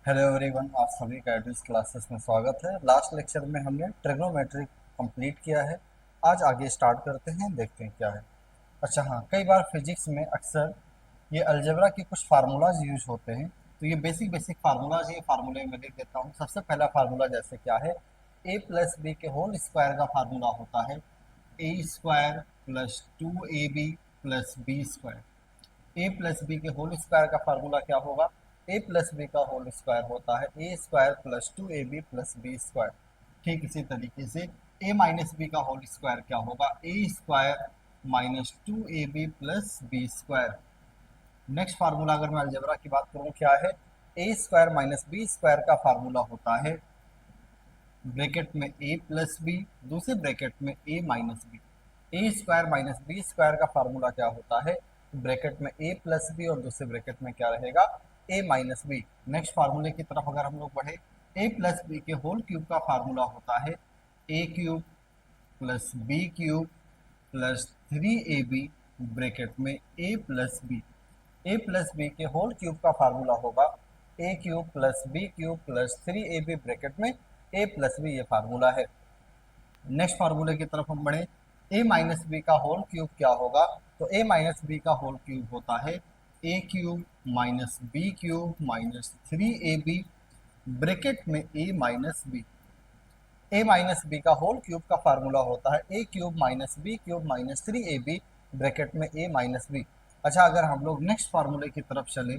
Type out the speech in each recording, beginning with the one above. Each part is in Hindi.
हेलो एवरीवन, आप सभी का एडवांस क्लासेस में स्वागत है। लास्ट लेक्चर में हमने ट्रिग्नोमेट्री कंप्लीट किया है। आज आगे स्टार्ट करते हैं, देखते हैं क्या है। अच्छा हाँ, कई बार फिजिक्स में अक्सर ये अलजेब्रा के कुछ फार्मूलाज यूज होते हैं। तो ये बेसिक बेसिक फार्मूलाज, ये फार्मूले में लिख देता हूँ। सबसे पहला फार्मूला जैसे क्या है, ए प्लस बी के होल स्क्वायर का फार्मूला होता है A square plus 2ab plus B square. A plus B के होल स्क्वायर का फार्मूला क्या होगा, ए प्लस बी का होल स्क्वायर होता है A square plus 2ab plus B square. ठीक इसी तरीके से ए माइनस बी का होल स्क्वायर क्या होगा, A square minus 2ab plus B square. Next formula अगर मैं अलजेब्रा की बात करूं क्या है, A square minus B square का फार्मूला होता है ब्रैकेट में ए प्लस बी, दूसरे ब्रैकेट में a minus B. A square minus B square का फार्मूला क्या होता है, ब्रैकेट में ए प्लस बी और दूसरे ब्रैकेट में क्या रहेगा, ए माइनस बी। नेक्स्ट फार्मूले की तरफ अगर हम लोग बढ़े, ए प्लस बी के होल क्यूब का फार्मूला होता है ए cube plus b cube plus 3ab bracket में a plus b. A plus B के होल क्यूब का फार्मूला होगा a cube plus b cube plus 3ab bracket में ए प्लस बी, ये फार्मूला है। नेक्स्ट फार्मूले की तरफ हम बढ़े, ए माइनस बी का होल क्यूब क्या होगा, तो ए माइनस बी का होल क्यूब होता है ए cube minus B cube minus 3ab bracket में a minus B. A minus B का होल क्यूब का फार्मूला होता है ए cube minus B cube minus 3ab bracket में ए माइनस बी। अच्छा, अगर हम लोग नेक्स्ट फार्मूले की तरफ चले,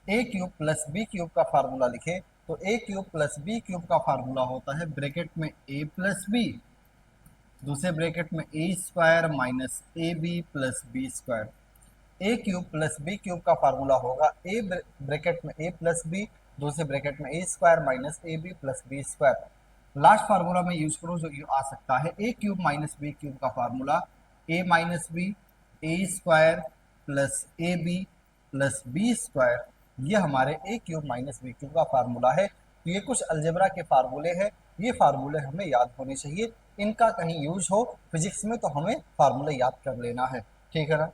a cube plus b cube का फार्मूला लिखे, तो a cube plus b cube का फार्मूला होता है ब्रैकेट में ए प्लस बी, दूसरे ब्रैकेट में a square minus a B plus B square. A cube plus b cube का फार्मूला होगा ए ब्रैकेट में ए प्लस बी, दूसरे ब्रैकेट में a square minus a B plus B square. Last formula में यूज करूँ जो आ सकता है ए क्यूब माइनस बी क्यूब का formula A minus B A square plus A B plus B square. ये हमारे A cube minus B cube का फार्मूला है। तो ये कुछ अलजेब्रा के फार्मूले हैं, ये फार्मूले हमें याद होने चाहिए। इनका कहीं यूज हो फिजिक्स में तो हमें फार्मूले याद कर लेना है, ठीक है ना।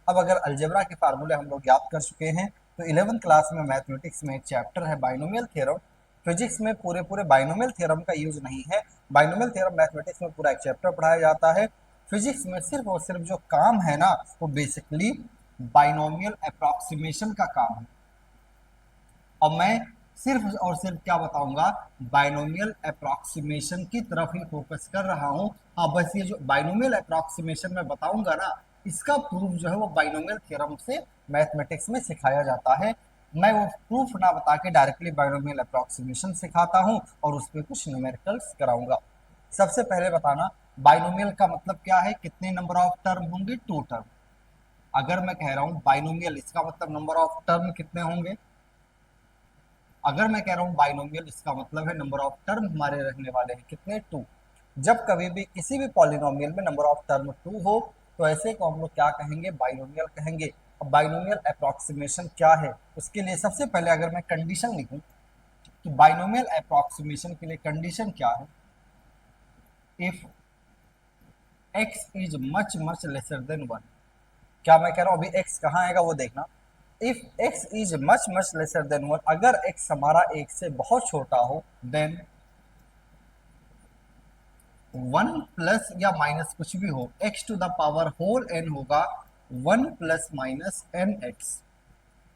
अब अगर अलजेब्रा के फार्मूले हम लोग याद कर चुके हैं, तो 11th क्लास में मैथमेटिक्स में एक चैप्टर है बाइनोमियल थ्योरम। फिजिक्स में पूरे पूरे बाइनोमियल थ्योरम का यूज नहीं है। बाइनोमियल थ्योरम मैथमेटिक्स में पूरा एक चैप्टर पढ़ाया जाता है। फिजिक्स में सिर्फ और सिर्फ जो काम है ना, वो बेसिकली बाइनोमियल अप्रॉक्सीमेशन का काम है। और मैं सिर्फ और सिर्फ क्या बताऊंगा, बाइनोमियल अप्रॉक्सीमेशन की तरफ ही फोकस कर रहा हूं। हाँ, बस ये जो बाइनोमियल अप्रॉक्सीमेशन मैं बताऊंगा ना, इसका प्रूफ जो है वो बाइनोमियल थ्योरम से मैथमेटिक्स में सिखाया जाता है। मैं वो प्रूफ ना बता के डायरेक्टली बाइनोमियल अप्रॉक्सीमेशन सिखाता हूँ और उस पर कुछ न्यूमेरिकल्स कराऊंगा। सबसे पहले बताना, बाइनोमियल का मतलब क्या है, कितने नंबर ऑफ टर्म होंगे, 2 टर्म। अगर मैं कह रहा हूँ बाइनोमियल, इसका मतलब नंबर ऑफ टर्म कितने होंगे। अगर मैं कह रहा हूँ बाइनोमियल, इसका मतलब है नंबर ऑफ टर्म हमारे रहने वाले हैं कितने, 2। जब कभी भी किसी भी पॉलिनोमियल में नंबर ऑफ टर्म 2 हो, तो ऐसे को हम लोग क्या कहेंगे, बाइनोमियल कहेंगे। अब बाइनोमियल अप्रॉक्सीमेशन क्या है, उसके लिए सबसे पहले अगर मैं कंडीशन लिखूं, तो बाइनोमियल अप्रॉक्सीमेशन के लिए कंडीशन क्या है, if x is much much lesser than 1। क्या मैं कह रहा हूँ, अभी x कहाँ आएगा वो देखना। If x is much much lesser than 1, अगर x हमारा 1 से बहुत छोटा हो, देन 1 प्लस या माइनस कुछ भी हो, x to the power whole n होगा 1 प्लस माइनस एन एक्स।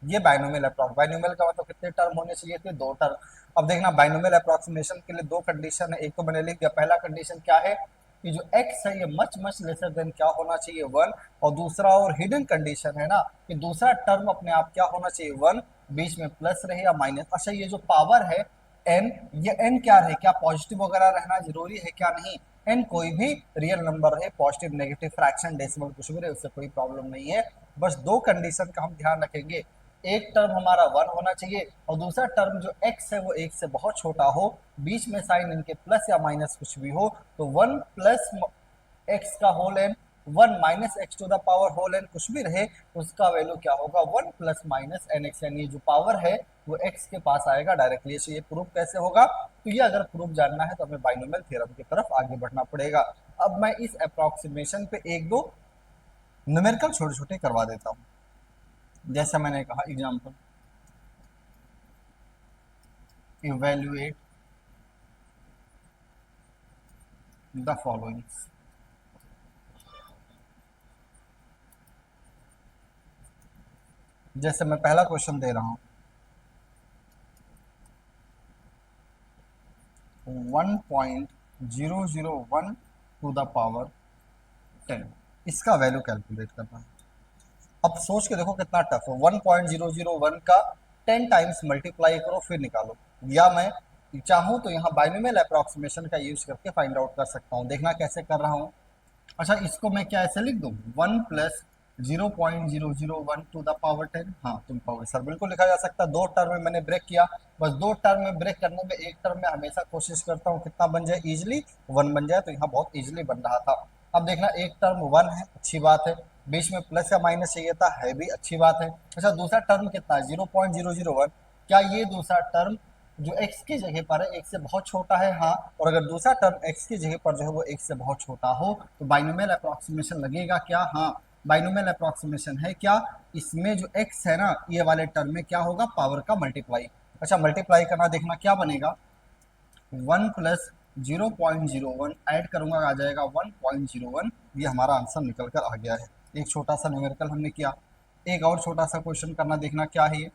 ये बाइनोमियल अप्रॉक्स, बाइनोमियल का मतलब कितने टर्म होने चाहिए थे, 2 टर्म। अब देखना, बाइनोमियल अप्रॉक्सीमेशन के लिए 2 कंडीशन है। एक तो मैंने लिख दिया, पहला कंडीशन क्या है कि जो x है ये मच मच लेसर देन क्या होना चाहिए, 1। और दूसरा और हिडन कंडीशन है ना, कि दूसरा टर्म अपने आप क्या होना चाहिए, 1, बीच में प्लस रहे या माइनस। अच्छा, ये जो पावर है n, ये n क्या रहे, क्या पॉजिटिव वगैरह रहना जरूरी है, क्या नहीं। n कोई भी रियल नंबर है, पॉजिटिव नेगेटिव फ्रैक्शन डेसिमल कुछ भी रहे, उससे कोई प्रॉब्लम नहीं है। बस 2 कंडीशन का हम ध्यान रखेंगे, एक टर्म हमारा 1 होना चाहिए और दूसरा टर्म जो x है वो 1 से बहुत छोटा हो, बीच में साइन इनके प्लस या माइनस कुछ भी हो। तो 1 प्लस एक्स का whole N, 1 minus X to the power whole N कुछ भी रहे, उसका वैल्यू क्या होगा, 1 प्लस माइनस एन एक्स। यानी जो पावर है वो x के पास आएगा डायरेक्टली। तो ये प्रूफ कैसे होगा, तो ये अगर प्रूफ जानना है तो हमें बाइनोमियल थ्योरम की तरफ आगे बढ़ना पड़ेगा। अब मैं इस अप्रॉक्सीमेशन पे 1-2 न्यूमेरिकल छोटे छोटे करवा देता हूँ। जैसा मैंने कहा एग्जाम्पल, इवेल्युएट द फॉलोइंग। जैसे मैं पहला क्वेश्चन दे रहा हूं, 1.001 टू द पावर 10, इसका वैल्यू कैलकुलेट करना है। अब सोच के देखो कितना टफ है। 1.001 का 10 टाइम्स मल्टीप्लाई करो फिर निकालो, या मैं चाहूँ तो यहाँ बाइनोमियल अप्रॉक्सीमेशन का यूज करके फाइंड आउट कर सकता हूँ। देखना कैसे कर रहा हूँ। अच्छा, इसको मैं क्या ऐसे लिख दूँ, 1 प्लस 0.001 टू द पावर 10। हाँ तुम पावर सर, बिल्कुल लिखा जा सकता है। दो टर्म में मैंने ब्रेक किया, बस दो टर्म में ब्रेक करने में एक टर्म में हमेशा कोशिश करता हूँ कितना बन जाए, इजिली 1 बन जाए। तो यहाँ बहुत इजिली बन रहा था। अब देखना, एक टर्म 1 है, अच्छी बात है, बीच में प्लस या माइनस चाहिए था, है भी अच्छी बात है। अच्छा, दूसरा टर्म कितना है, 0.001। क्या ये दूसरा टर्म जो x की जगह पर है एक से बहुत छोटा है? हाँ। और अगर दूसरा टर्म x की जगह पर जो है वो एक से बहुत छोटा हो तो बाइनोमियल अप्रॉक्सीमेशन लगेगा क्या? हाँ, बाइनोमियल अप्रॉक्सीमेशन है। क्या इसमें जो x है ना, ये वाले टर्म में क्या होगा, पावर का मल्टीप्लाई। अच्छा, मल्टीप्लाई करना, देखना क्या बनेगा, 1 प्लस 0.01 ऐड करूंगा, आ जाएगा 1.01। ये हमारा आंसर निकल कर आ गया है। एक छोटा सा न्यूमेरिकल हमने किया। एक और छोटा सा क्वेश्चन करना, देखना क्या है ये।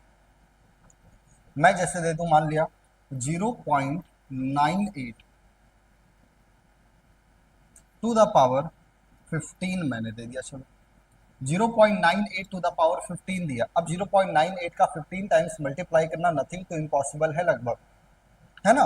मैं जैसे दे दूं, मान लिया 0.98 टू द पावर 15 मैंने दे दिया। चलो, 0.98 टू द पावर 15 दिया। अब 0.98 का 15 टाइम्स मल्टीप्लाई करना नथिंग तो इम्पॉसिबल है लगभग, है ना।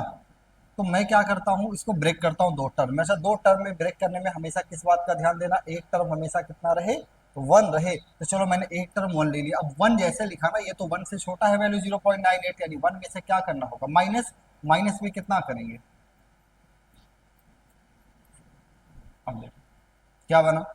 तो मैं क्या करता हूँ, इसको ब्रेक करता हूँ दो टर्म में। अच्छा, दो टर्म में ब्रेक करने में हमेशा किस बात का ध्यान देना, एक टर्म हमेशा कितना रहे, 1 रहे। तो चलो मैंने एक टर्म 1 ले लिया। अब 1 जैसे लिखा ना, ये तो 1 से छोटा है वैल्यू 0.98, यानी 1 में से क्या करना होगा, माइनस। माइनस में कितना करेंगे, अब देखो क्या बना,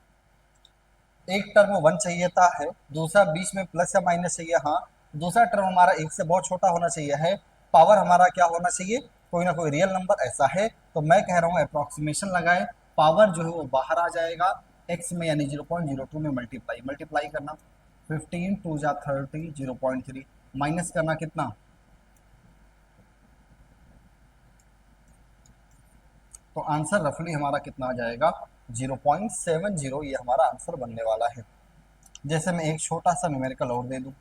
एक टर्म 1 चाहिए था है, दूसरा बीच में प्लस या माइनस चाहिए। हाँ, दूसरा टर्म हमारा एक से बहुत छोटा होना चाहिए है, पावर हमारा क्या होना चाहिए, कोई ना कोई रियल नंबर ऐसा है। तो मैं कह रहा हूँ अप्रोक्सीमेशन लगाए, पावर जो है वो बाहर आ जाएगा एक्स में, यानी 0.02 में मल्टीप्लाई। मल्टीप्लाई करना 15 टू जा 30, 0.3 माइनस करना कितना, तो आंसर रफली हमारा कितना आ जाएगा, 0.70। ये हमारा आंसर बनने वाला है। जैसे मैं एक छोटा सा न्यूमेरिकल और दे दूं,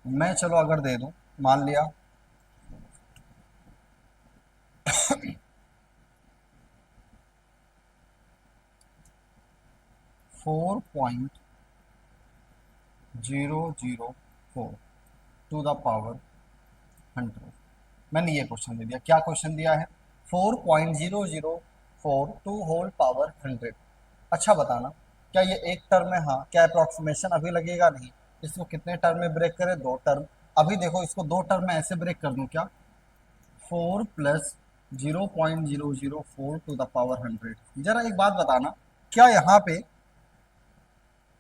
मैं चलो अगर दे दूं, मान लिया 4.004 टू द पावर 100। मैंने ये क्वेश्चन दे दिया। क्या क्वेश्चन दिया है, 4.004 टू होल पावर 100। अच्छा बताना, क्या ये एक टर्म है? हाँ। क्या अप्रोक्सीमेशन अभी लगेगा? नहीं। इसको कितने टर्म में ब्रेक करें, दो टर्म। अभी देखो, इसको दो टर्म में ऐसे ब्रेक कर दूं क्या, 4 प्लस 0.004 टू द पावर 100। जरा एक बात बताना, क्या यहाँ पे,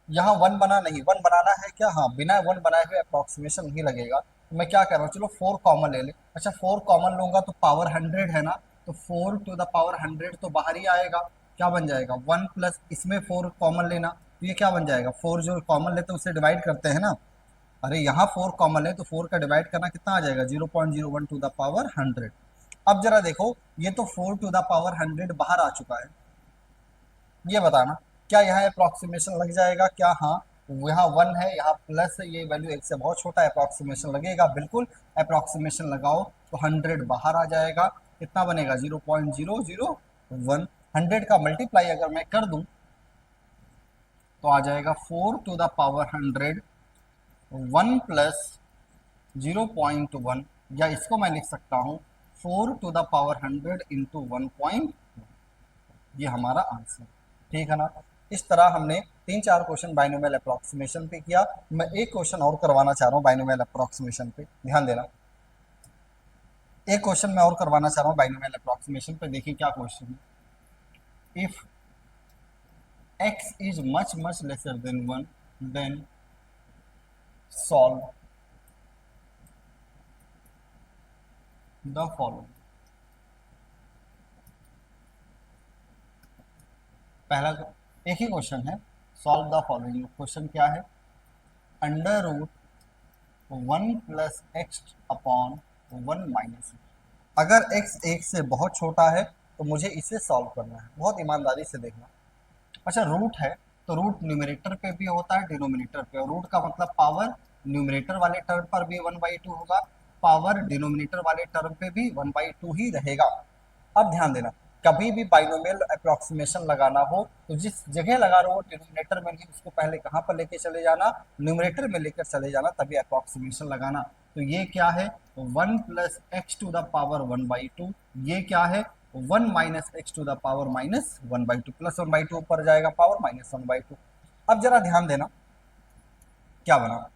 यहाँ 1 बना नहीं, 1 बनाना है क्या? हाँ, बिना 1 बनाए हुए अप्रोक्सीमेशन नहीं लगेगा। तो मैं क्या कर रहा हूँ, चलो 4 कॉमन ले ले। अच्छा, 4 कॉमन लूंगा तो पावर 100 है ना, तो 4 टू द पावर 100 तो बाहर ही आएगा। क्या बन जाएगा, 1 प्लस इसमें 4 कॉमन लेना, तो ये क्या बन जाएगा, 4 जो कॉमन लेते हैं उससे डिवाइड करते हैं ना। अरे यहाँ 4 कॉमन है तो 4 का डिवाइड करना कितना आ जाएगा, 0.01 टू द पावर 100। अब जरा देखो, ये तो 4 टू द पावर 100 बाहर आ चुका है। ये बताना, क्या यहाँ अप्रोक्सीमेशन लग जाएगा क्या? हाँ, यहाँ 1 है, यहाँ प्लस है, ये वैल्यू एक से बहुत छोटा है, अप्रोक्सीमेशन लगेगा बिल्कुल। अप्रोक्सीमेशन लगाओ तो 100 बाहर आ जाएगा। कितना बनेगा, 0.001। 100 का मल्टीप्लाई अगर मैं कर दूं तो आ जाएगा 4 टू द पावर 100, 1 प्लस 0.1, या इसको मैं लिख सकता हूँ 4 टू द पावर 100 इंटू 1, ये हमारा आंसर। ठीक है ना। इस तरह हमने 3-4 क्वेश्चन बाइनोमियल अप्रोक्सीमेशन पे किया। मैं एक क्वेश्चन और करवाना चाह रहा हूँ बाइनोमियल अप्रोक्सीमेशन पे, ध्यान देना। एक क्वेश्चन मैं और करवाना चाह रहा हूँ बाइनोमियल अप्रोक्सीमेशन पे, देखिए क्या क्वेश्चन है। If x is much much lesser than 1 then solve the following. पहला एक ही क्वेश्चन है, सॉल्व द फॉलोइंग। क्वेश्चन क्या है, under root 1 plus X upon 1 minus. अगर x 1 से बहुत छोटा है तो मुझे इसे सॉल्व करना है, बहुत ईमानदारी से देखना। अच्छा, रूट है तो रूट न्यूमरेटर पे भी होता है डिनोमिनेटर पे, और रूट का मतलब पावर न्यूमरेटर वाले टर्म पर भी 1/2 होगा, पावर डिनोमिनेटर वाले टर्म पे भी 1/2 ही रहेगा। अब ध्यान देना, कभी भी बाइनोमियल अप्रोक्सीमेशन लगाना हो तो जिस जगह लगा रहे हो डिनोमिनेटर में नहीं, उसको पहले कहाँ पर लेके चले जाना, न्यूमरेटर में लेकर चले जाना, तभी अप्रोक्सीमेशन लगाना। तो ये क्या है, 1 plus X to the power 1/2, ये क्या है 1 minus X to the power minus 1/2, plus 1/2 ऊपर जाएगा पावर माइनस 1/2। अब जरा ध्यान देना क्या बना,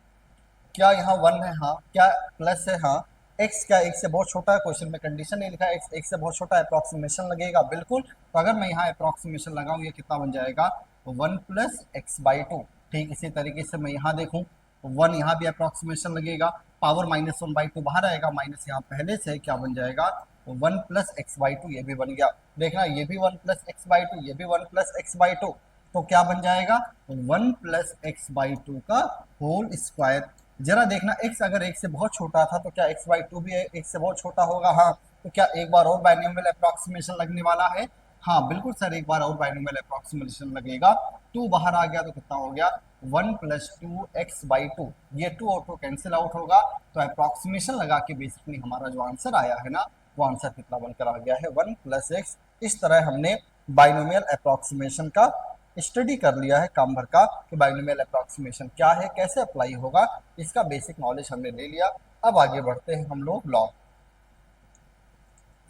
क्या यहाँ 1 है, हाँ, क्या प्लस है, हाँ, x क्या एक से बहुत छोटा है, क्वेश्चन में कंडीशन नहीं लिखा है, x एक से बहुत छोटा है, अप्रोक्सीमेशन लगेगा बिल्कुल। तो अगर मैं यहाँ अप्रोक्सीमेशन लगाऊं, ये कितना बन जाएगा 1 प्लस x/2। ठीक इसी तरीके से मैं यहाँ देखूं, 1 यहाँ भी अप्रोक्सीमेशन लगेगा, पावर माइनस 1/2 बाहर आएगा, माइनस यहाँ पहले से क्या बन जाएगा 1 प्लस x/2, ये भी बन गया। देखना ये भी 1 प्लस x/2, ये भी 1 प्लस x/2, तो क्या बन जाएगा 1 प्लस x/2 का होल स्क्वायर। जरा देखना x अगर एक से बहुत छोटा था तो क्या x/2 भी एक से बहुत छोटा होगा, हाँ, तो क्या एक बार और बाइनोमियल अप्रोक्सीमेशन लगने वाला है, हाँ बिल्कुल सर, एक बार और बाइनोमियल अप्रोक्सीमेशन लगेगा। 2 बाहर आ गया तो कितना हो गया 1 प्लस 2x/2, ये 2 और 2 कैंसिल आउट होगा, तो अप्रोक्सीमेशन लगा के बेसिकली हमारा जो आंसर आया है ना, वो आंसर कितना बनकर आ गया है 1 प्लस x। इस तरह हमने बाइनोमियल अप्रोक्सीमेशन का स्टडी कर लिया है काम भर का, कि बाइनोमियल अप्रोक्सीमेशन क्या है, कैसे अप्लाई होगा, इसका बेसिक नॉलेज हमने ले लिया। अब आगे बढ़ते हैं हम लोग लॉग।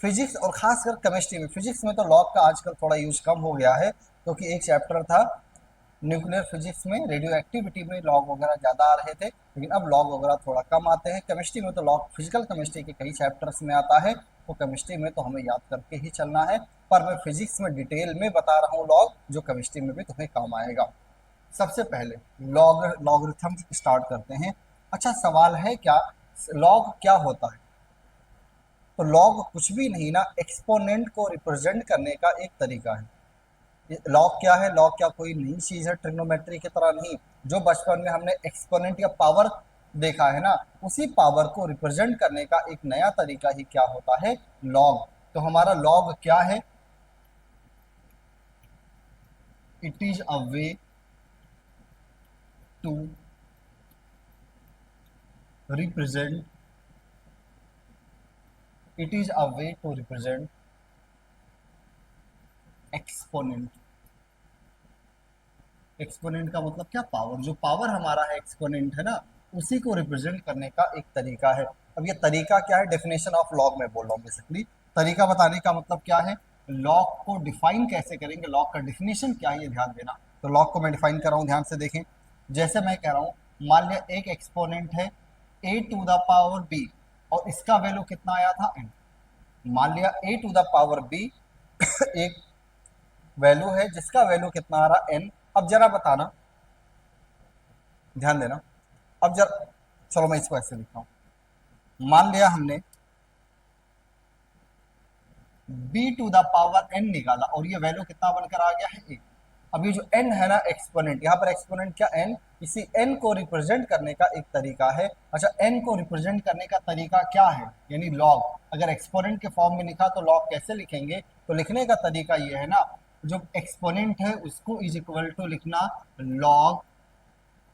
फिजिक्स और खासकर केमिस्ट्री में, फिजिक्स में तो लॉग का आजकल थोड़ा यूज कम हो गया है, क्योंकि एक चैप्टर था न्यूक्लियर फिजिक्स में, रेडियो एक्टिविटी में लॉग वगैरह ज़्यादा आ रहे थे, लेकिन अब लॉग वगैरह थोड़ा कम आते हैं। केमिस्ट्री में तो लॉग फिजिकल केमिस्ट्री के कई चैप्टर्स में आता है, तो केमिस्ट्री में तो हमें याद करके ही चलना है, पर मैं फिजिक्स में डिटेल में बता रहा हूँ लॉग, जो केमिस्ट्री में भी तुम्हें काम आएगा। सबसे पहले लॉगरिथम स्टार्ट करते हैं। अच्छा, सवाल है क्या, लॉग क्या होता है, तो लॉग कुछ भी नहीं ना, एक्सपोनेंट को रिप्रेजेंट करने का एक तरीका है। लॉग क्या है, लॉग क्या कोई नई चीज है ट्रिग्नोमेट्री की तरह नहीं, जो बचपन में हमने एक्सपोनेंट या पावर देखा है ना, उसी पावर को रिप्रेजेंट करने का एक नया तरीका ही क्या होता है, लॉग। तो हमारा लॉग क्या है, it is a way to represent, it is a way to represent exponent. Exponent का मतलब क्या, पावर, जो पावर हमारा है एक्सपोनेंट है ना, उसी को रिप्रेजेंट करने का एक तरीका है। अब ये तरीका क्या है, डेफिनेशन ऑफ लॉग में बोल रहा हूँ बेसिकली, तरीका बताने का मतलब क्या है, लॉग को डिफाइन कैसे करेंगे, लॉग का डिफिनेशन क्या है, ये ध्यान देना। तो लॉग को मैं डिफाइन कर रहा हूँ, ध्यान से देखें। जैसे मैं कह रहा हूँ, मान लिया एक एक्सपोनेंट है a to the power b, और इसका वैल्यू कितना आया था n। मान लिया a to the power b एक वैल्यू है जिसका वैल्यू कितना आ रहा n। अब जरा बताना, ध्यान देना, अब जरा, चलो मैं इसको ऐसे लिखता हूं, मान लिया हमने b to the power n निकाला, और ये वैल्यू कितना बनकर आ गया है 1। अब ये जो n है ना एक्सपोनेंट, यहाँ पर एक्सपोनेंट क्या n, इसी n को रिप्रेजेंट करने का एक तरीका है। अच्छा, n को रिप्रेजेंट करने का तरीका क्या है, यानी लॉग। अगर एक्सपोनेंट के फॉर्म में लिखा तो लॉग कैसे लिखेंगे, तो लिखने का तरीका ये है ना, जो एक्सपोनेंट है उसको इज इक्वल टू लिखना लॉग,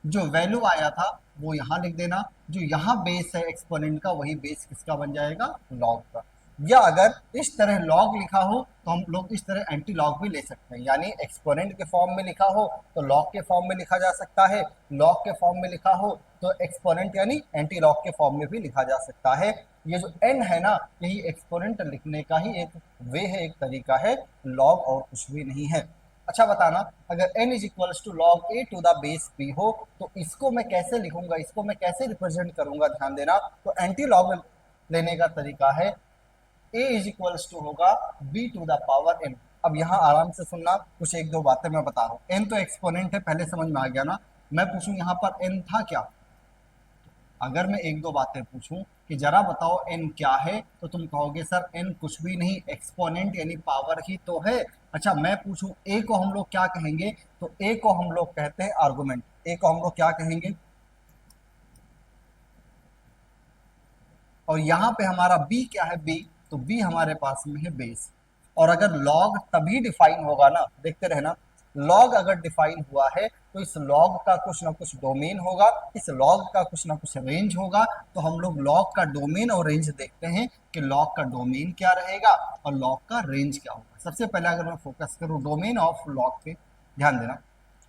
जो वैल्यू आया था वो यहाँ लिख देना, जो यहाँ बेस है एक्सपोनेंट का, वही बेस किसका बन जाएगा, लॉग का। या अगर इस तरह लॉग लिखा हो तो हम लोग इस तरह एंटी लॉग भी ले सकते हैं, यानी एक्सपोनेंट के फॉर्म में लिखा हो तो लॉग के फॉर्म में लिखा जा सकता है, लॉग के फॉर्म में लिखा हो तो एक्सपोनेंट यानी एंटी लॉग के फॉर्म में भी लिखा जा सकता है। ये जो n है ना, यही एक्सपोनेंट लिखने का ही एक वे है, एक तरीका है, लॉग और कुछ भी नहीं है। अच्छा बताना, अगर n is equals to log a to the base p हो तो इसको मैं कैसे लिखूंगा, इसको मैं कैसे रिप्रेजेंट करूंगा, ध्यान देना। तो एंटी लॉग लेने का तरीका है a इज इक्वल्स टू होगा b to the power n। अब यहाँ आराम से सुनना, कुछ एक दो बातें मैं बता रहा हूँ। n तो एक्सपोनेंट है, पहले समझ में आ गया ना। मैं पूछूं यहाँ पर n था क्या, अगर मैं एक दो बातें पूछूं कि जरा बताओ n क्या है, तो तुम कहोगे सर n कुछ भी नहीं, एक्सपोनेंट यानी पावर ही तो है। अच्छा, मैं पूछूं a को हम लोग क्या कहेंगे, तो a को हम लोग कहते हैं आर्गुमेंट, a को हम लोग क्या कहेंगे, और यहाँ पे हमारा b क्या है, b, तो b हमारे पास में है बेस। और अगर लॉग तभी डिफाइन होगा ना, देखते रहना, लॉग अगर डिफाइन हुआ है तो इस लॉग का कुछ ना कुछ डोमेन होगा, इस लॉग का कुछ ना कुछ रेंज होगा। तो हम लोग लॉग का डोमेन और रेंज देखते हैं कि लॉग का डोमेन क्या रहेगा और लॉग का रेंज क्या होगा। सबसे पहले अगर मैं फोकस करूँ डोमेन ऑफ लॉग पे, ध्यान देना।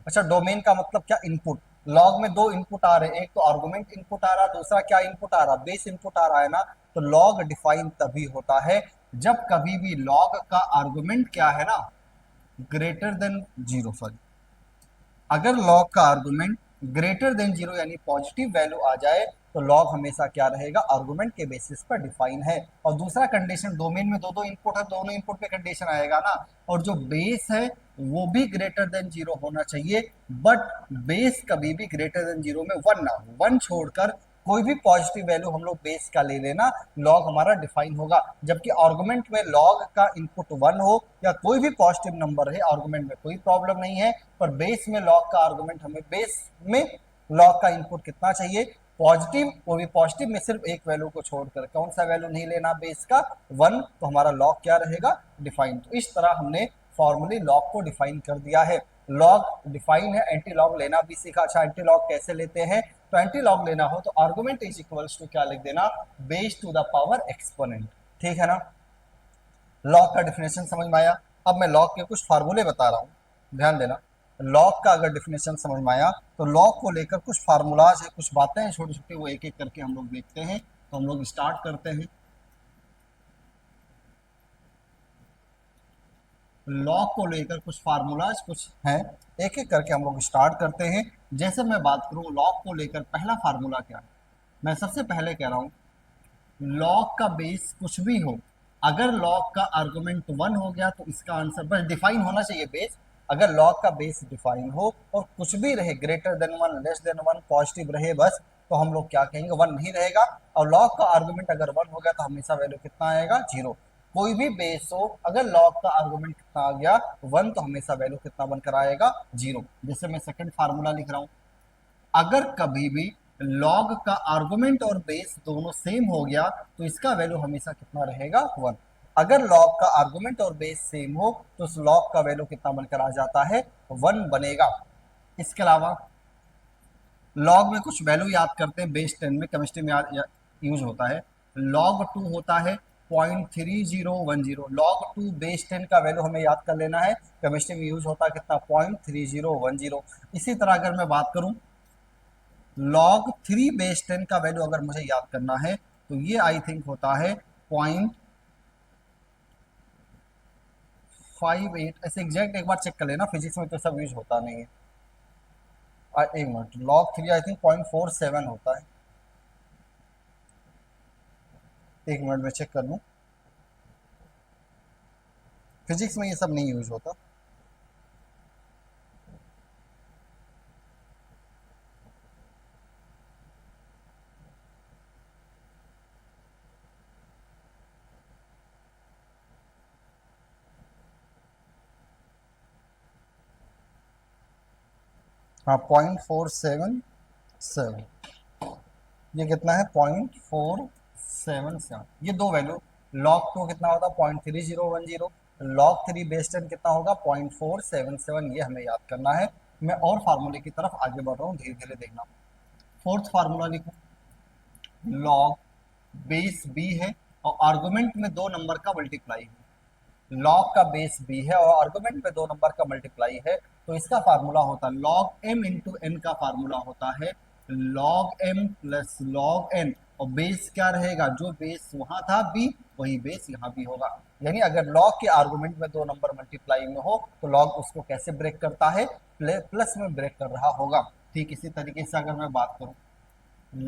अच्छा, डोमेन का मतलब क्या, इनपुट। लॉग में दो इनपुट आ रहे हैं, एक तो आर्गुमेंट इनपुट आ रहा, दूसरा क्या इनपुट आ रहा, बेस इनपुट आ रहा है ना। तो लॉग डिफाइन तभी होता है जब कभी भी लॉग का आर्गुमेंट क्या है ना, ग्रेटर देन जीरो, सॉरी, अगर लॉग का आर्गुमेंट ग्रेटर देन जीरो यानी पॉजिटिव वैल्यू आ जाए तो लॉग हमेशा क्या रहेगा, आर्गुमेंट के बेसिस पर डिफाइन है। और दूसरा कंडीशन, डोमेन में दो दो इनपुट है, दोनों इनपुट पे कंडीशन आएगा ना। और जो बेस है वो भी ग्रेटर देन जीरो होना चाहिए, बट बेस कभी भी ग्रेटर देन जीरो में वन ना हो। वन छोड़कर कोई भी पॉजिटिव वैल्यू हम लोग बेस का ले लेना, लॉग हमारा डिफाइन होगा। जबकि आर्गुमेंट में लॉग का इनपुट वन हो या कोई भी पॉजिटिव नंबर है, आर्गुमेंट में कोई प्रॉब्लम नहीं है। पर बेस में लॉग का आर्गुमेंट, हमें बेस में लॉग का इनपुट कितना चाहिए, पॉजिटिव, वो भी पॉजिटिव में सिर्फ एक वैल्यू को छोड़कर। कौन सा वैल्यू नहीं लेना बेस का, वन, तो हमारा लॉग क्या रहेगा, डिफाइन। तो इस तरह हमने फॉर्मली लॉग को डिफाइन कर दिया है। लॉग डिफाइन है, एंटी लॉग लेना भी सीखा। अच्छा, एंटी लॉग कैसे लेते हैं, तो एंटी लॉग लेना हो तो आर्गुमेंट इज इक्वल्स टू क्या लिख देना, base to the power exponent, ठीक है ना। लॉग का डिफिनेशन समझ में आया। अब मैं लॉग के कुछ फार्मूले बता रहा हूँ, ध्यान देना। लॉग का अगर डिफिनेशन समझ में आया तो लॉग को लेकर कुछ फार्मूलाज है, कुछ बातें हैं छोटी छोटी, वो एक एक करके हम लोग देखते हैं। तो हम लोग स्टार्ट करते हैं। लॉग को लेकर कुछ फार्मूलाज कुछ हैं, एक एक करके हम लोग स्टार्ट करते हैं। जैसे मैं बात करूं लॉग को लेकर, पहला फार्मूला क्या है, मैं सबसे पहले कह रहा हूं लॉग का बेस कुछ भी हो, अगर लॉग का आर्गुमेंट वन हो गया तो इसका आंसर, बस डिफाइन होना चाहिए बेस। अगर लॉग का बेस डिफाइन हो और कुछ भी रहे, greater than one, less than one, positive रहे बस, तो हम लोग क्या कहेंगे, वन नहीं रहेगा। और लॉग का आर्गुमेंट अगर वन हो गया तो हमेशा वैल्यू कितना आएगा, जीरो। कोई भी बेस हो, अगर लॉग का आर्गुमेंट कितना आ गया, वन, तो हमेशा वैल्यू कितना बनकर आएगा, जीरो। जैसे मैं सेकंड फार्मूला लिख रहा हूं, अगर कभी भी लॉग का आर्गुमेंट और बेस दोनों सेम हो गया तो इसका वैल्यू हमेशा कितना रहेगा, वन। अगर लॉग का आर्गुमेंट और बेस सेम हो तो उस लॉग का वैल्यू कितना बनकर आ जाता है, वन बनेगा। इसके अलावा लॉग में कुछ वैल्यू याद करते हैं, बेस 10 में केमिस्ट्री में यूज होता है। लॉग 2 होता है 0.3010, लॉग 2 बेस 10 का वैल्यू हमें याद कर लेना है, केमिस्ट्री में यूज होता है कितना, 0.3010। इसी तरह अगर मैं बात करूं log 3 बेस 10 का वैल्यू अगर मुझे याद करना है तो ये आई थिंक होता है 0.58, ऐसे एग्जैक्ट एक बार चेक कर लेना, फिजिक्स में तो सब यूज होता नहीं है। एक मिनट, log 3 आई थिंक 0.47 होता है, एक मिनट में चेक कर लूँ, फिजिक्स में ये सब नहीं यूज होता। हाँ, 0.477, ये कितना है, 0.477, ये दो वैल्यू। log 2 कितना होता है, 0.3010, log 3 बेस 10 कितना होगा, 0.477, ये हमें याद करना है। मैं और फार्मूले की तरफ आगे बढ़ रहा हूँ, धीरे धीरे देखना। फोर्थ फार्मूला लिखो, log बेस b है और आर्गुमेंट में दो नंबर का मल्टीप्लाई है। लॉग का बेस b है और आर्गुमेंट में दो नंबर का मल्टीप्लाई है, तो इसका फार्मूला होता है log m इंटू एन, का फार्मूला होता है log m plus log n। और बेस क्या रहेगा, जो बेस वहां था b, वही बेस यहाँ भी होगा। यानी अगर लॉग के आर्गुमेंट में दो नंबर मल्टीप्लाई में हो तो लॉग उसको कैसे ब्रेक करता है, प्लस में ब्रेक कर रहा होगा। ठीक इसी तरीके से अगर मैं बात करूं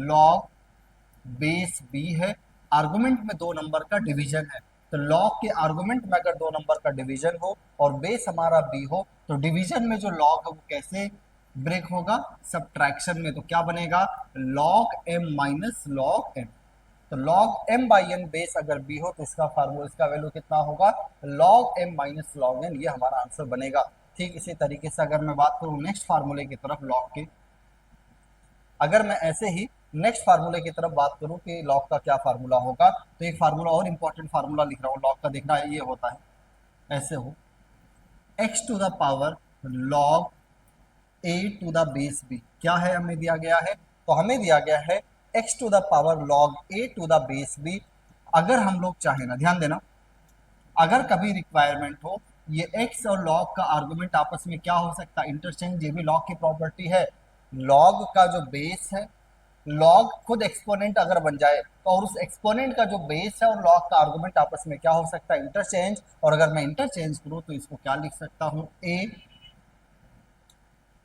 log बेस b है, आर्गुमेंट में दो नंबर का डिवीजन है, तो लॉग के आर्गुमेंट में अगर दो नंबर का डिवीजन हो और बेस हमारा b हो तो डिवीजन में जो लॉग है वो कैसे ब्रेक होगा, सब्ट्रैक्शन में। तो क्या बनेगा, log m minus log n। तो log m by n base अगर b हो तो इसका फार्मूला, इसका वैल्यू कितना होगा, log m minus log n, ये हमारा आंसर बनेगा। ठीक इसी तरीके से अगर मैं बात करूं नेक्स्ट फार्मूले की तरफ लॉग के, अगर मैं ऐसे ही नेक्स्ट फार्मूले की तरफ बात करूं कि लॉग का क्या फार्मूला होगा, तो एक फार्मूला और इंपॉर्टेंट फार्मूला लिख रहा हूँ लॉग का, देखना ये होता है ऐसे हो, X to the power log A to the base B. क्या है हमें दिया गया है, तो हमें दिया गया है X to the power log A to the base B. अगर हम लोग चाहें ना, ध्यान देना, अगर कभी रिक्वायरमेंट हो, ये एक्स और लॉग का आर्गुमेंट आपस में क्या हो सकता है, इंटरचेंज, ये भी लॉग की प्रॉपर्टी है। लॉग का जो बेस है, लॉग खुद एक्सपोनेंट अगर बन जाए तो, और उस एक्सपोनेंट का जो बेस है और लॉग का आर्गुमेंट आपस में क्या हो सकता है, इंटरचेंज। और अगर मैं इंटरचेंज करूं तो इसको क्या लिख सकता हूं, ए,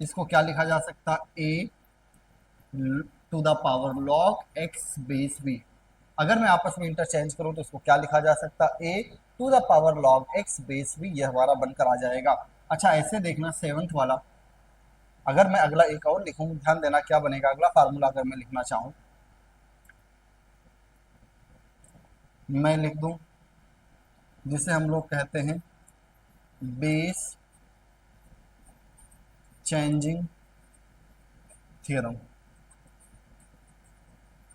इसको क्या लिखा जा सकता, a to the power log x base B. अगर मैं आपस में इंटरचेंज करूं तो इसको क्या लिखा जा सकता, a to the power log x base b, ये हमारा बनकर आ जाएगा। अच्छा ऐसे देखना सेवंथ वाला, अगर मैं अगला एक और लिखूं, ध्यान देना क्या बनेगा अगला फार्मूला, अगर मैं लिखना चाहूं, मैं लिख दूं जिसे हम लोग कहते हैं बेस चेंजिंग थ्योरम।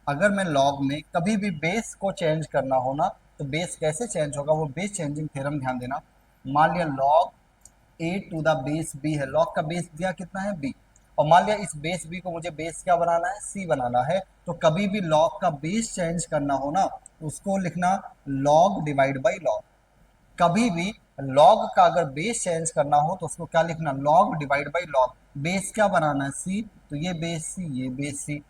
अगर मैं लॉग में कभी भी बेस को चेंज करना हो ना, तो बेस कैसे चेंज होगा, वो बेस चेंजिंग थ्योरम, ध्यान देना। मान लिया log A to the base B है, लॉग का बेस दिया कितना है, बी, और मान लिया इस बेस बी को मुझे बेस क्या बनाना है, सी बनाना है। तो कभी भी लॉग का बेस चेंज करना हो ना, उसको लिखना लॉग डिवाइड बाई लॉग। कभी भी लॉग का अगर बेस चेंज करना हो तो उसको क्या लिखना, log divide by log. Base क्या बनाना है, सी, तो ये बेस सी, ये बेस सी।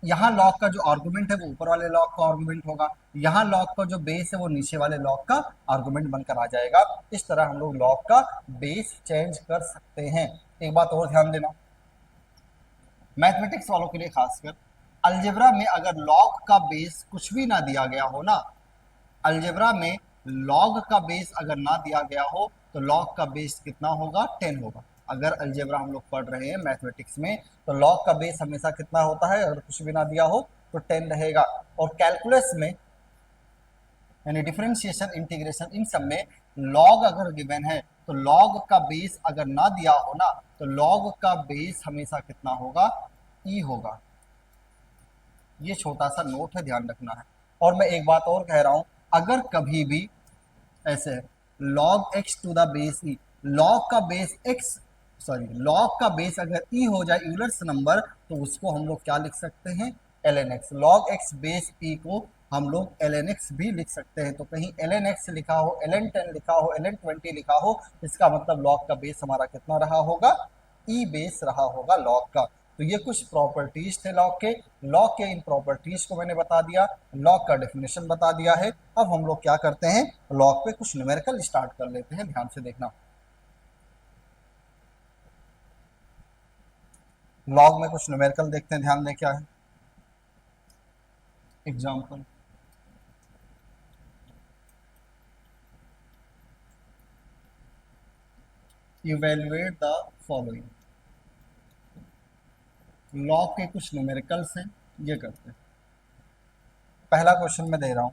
यहाँ लॉग का जो आर्गुमेंट है वो ऊपर वाले लॉग का आर्गुमेंट होगा, यहाँ लॉग का जो बेस है वो नीचे वाले लॉग का आर्गुमेंट बनकर आ जाएगा। इस तरह हम लोग लॉग का बेस चेंज कर सकते हैं। एक बात और ध्यान देना, मैथमेटिक्स वालों के लिए खासकर, अलजेब्रा में अगर लॉग का बेस कुछ भी ना दिया गया हो ना, अलजेब्रा में लॉग का बेस अगर ना दिया गया हो तो लॉग का बेस कितना होगा, 10 होगा। अगर अलजेब्रा हम लोग पढ़ रहे हैं मैथमेटिक्स में, तो लॉग का बेस हमेशा कितना होता है, अगर कुछ भी ना दिया हो तो 10 रहेगा। और कैलकुलस में यानी डिफरेंशिएशन, इंटीग्रेशन, इन सब में लॉग अगर गिवन है तो लॉग का बेस अगर ना दिया हो ना, तो लॉग का बेस हमेशा कितना होगा, ई होगा। ये छोटा सा नोट है, ध्यान रखना है। और मैं एक बात और कह रहा हूं, अगर कभी भी ऐसे है log x to the base E, log का बेस x, सॉरी log का बेस अगर e हो जाए यूलर्स नंबर, तो उसको हम लोग क्या लिख सकते हैं, ln x। log x base e को हम लोग ln x भी लिख सकते हैं। तो कहीं ln x लिखा हो, ln 10 लिखा हो, ln 20 लिखा हो, इसका मतलब log का बेस हमारा कितना रहा होगा, ई बेस रहा होगा लॉग का। तो ये कुछ प्रॉपर्टीज थे लॉग के। लॉग के इन प्रॉपर्टीज को मैंने बता दिया, लॉग का डेफिनेशन बता दिया है। अब हम लोग क्या करते हैं, लॉग पे कुछ न्यूमेरिकल स्टार्ट कर लेते हैं, ध्यान से देखना। लॉग में कुछ न्यूमेरिकल देखते हैं, ध्यान दें क्या है। Example, evaluate the following. Log के कुछ न्यूमेरिकल्स हैं, ये करते हैं। पहला क्वेश्चन मैं दे रहा हूं,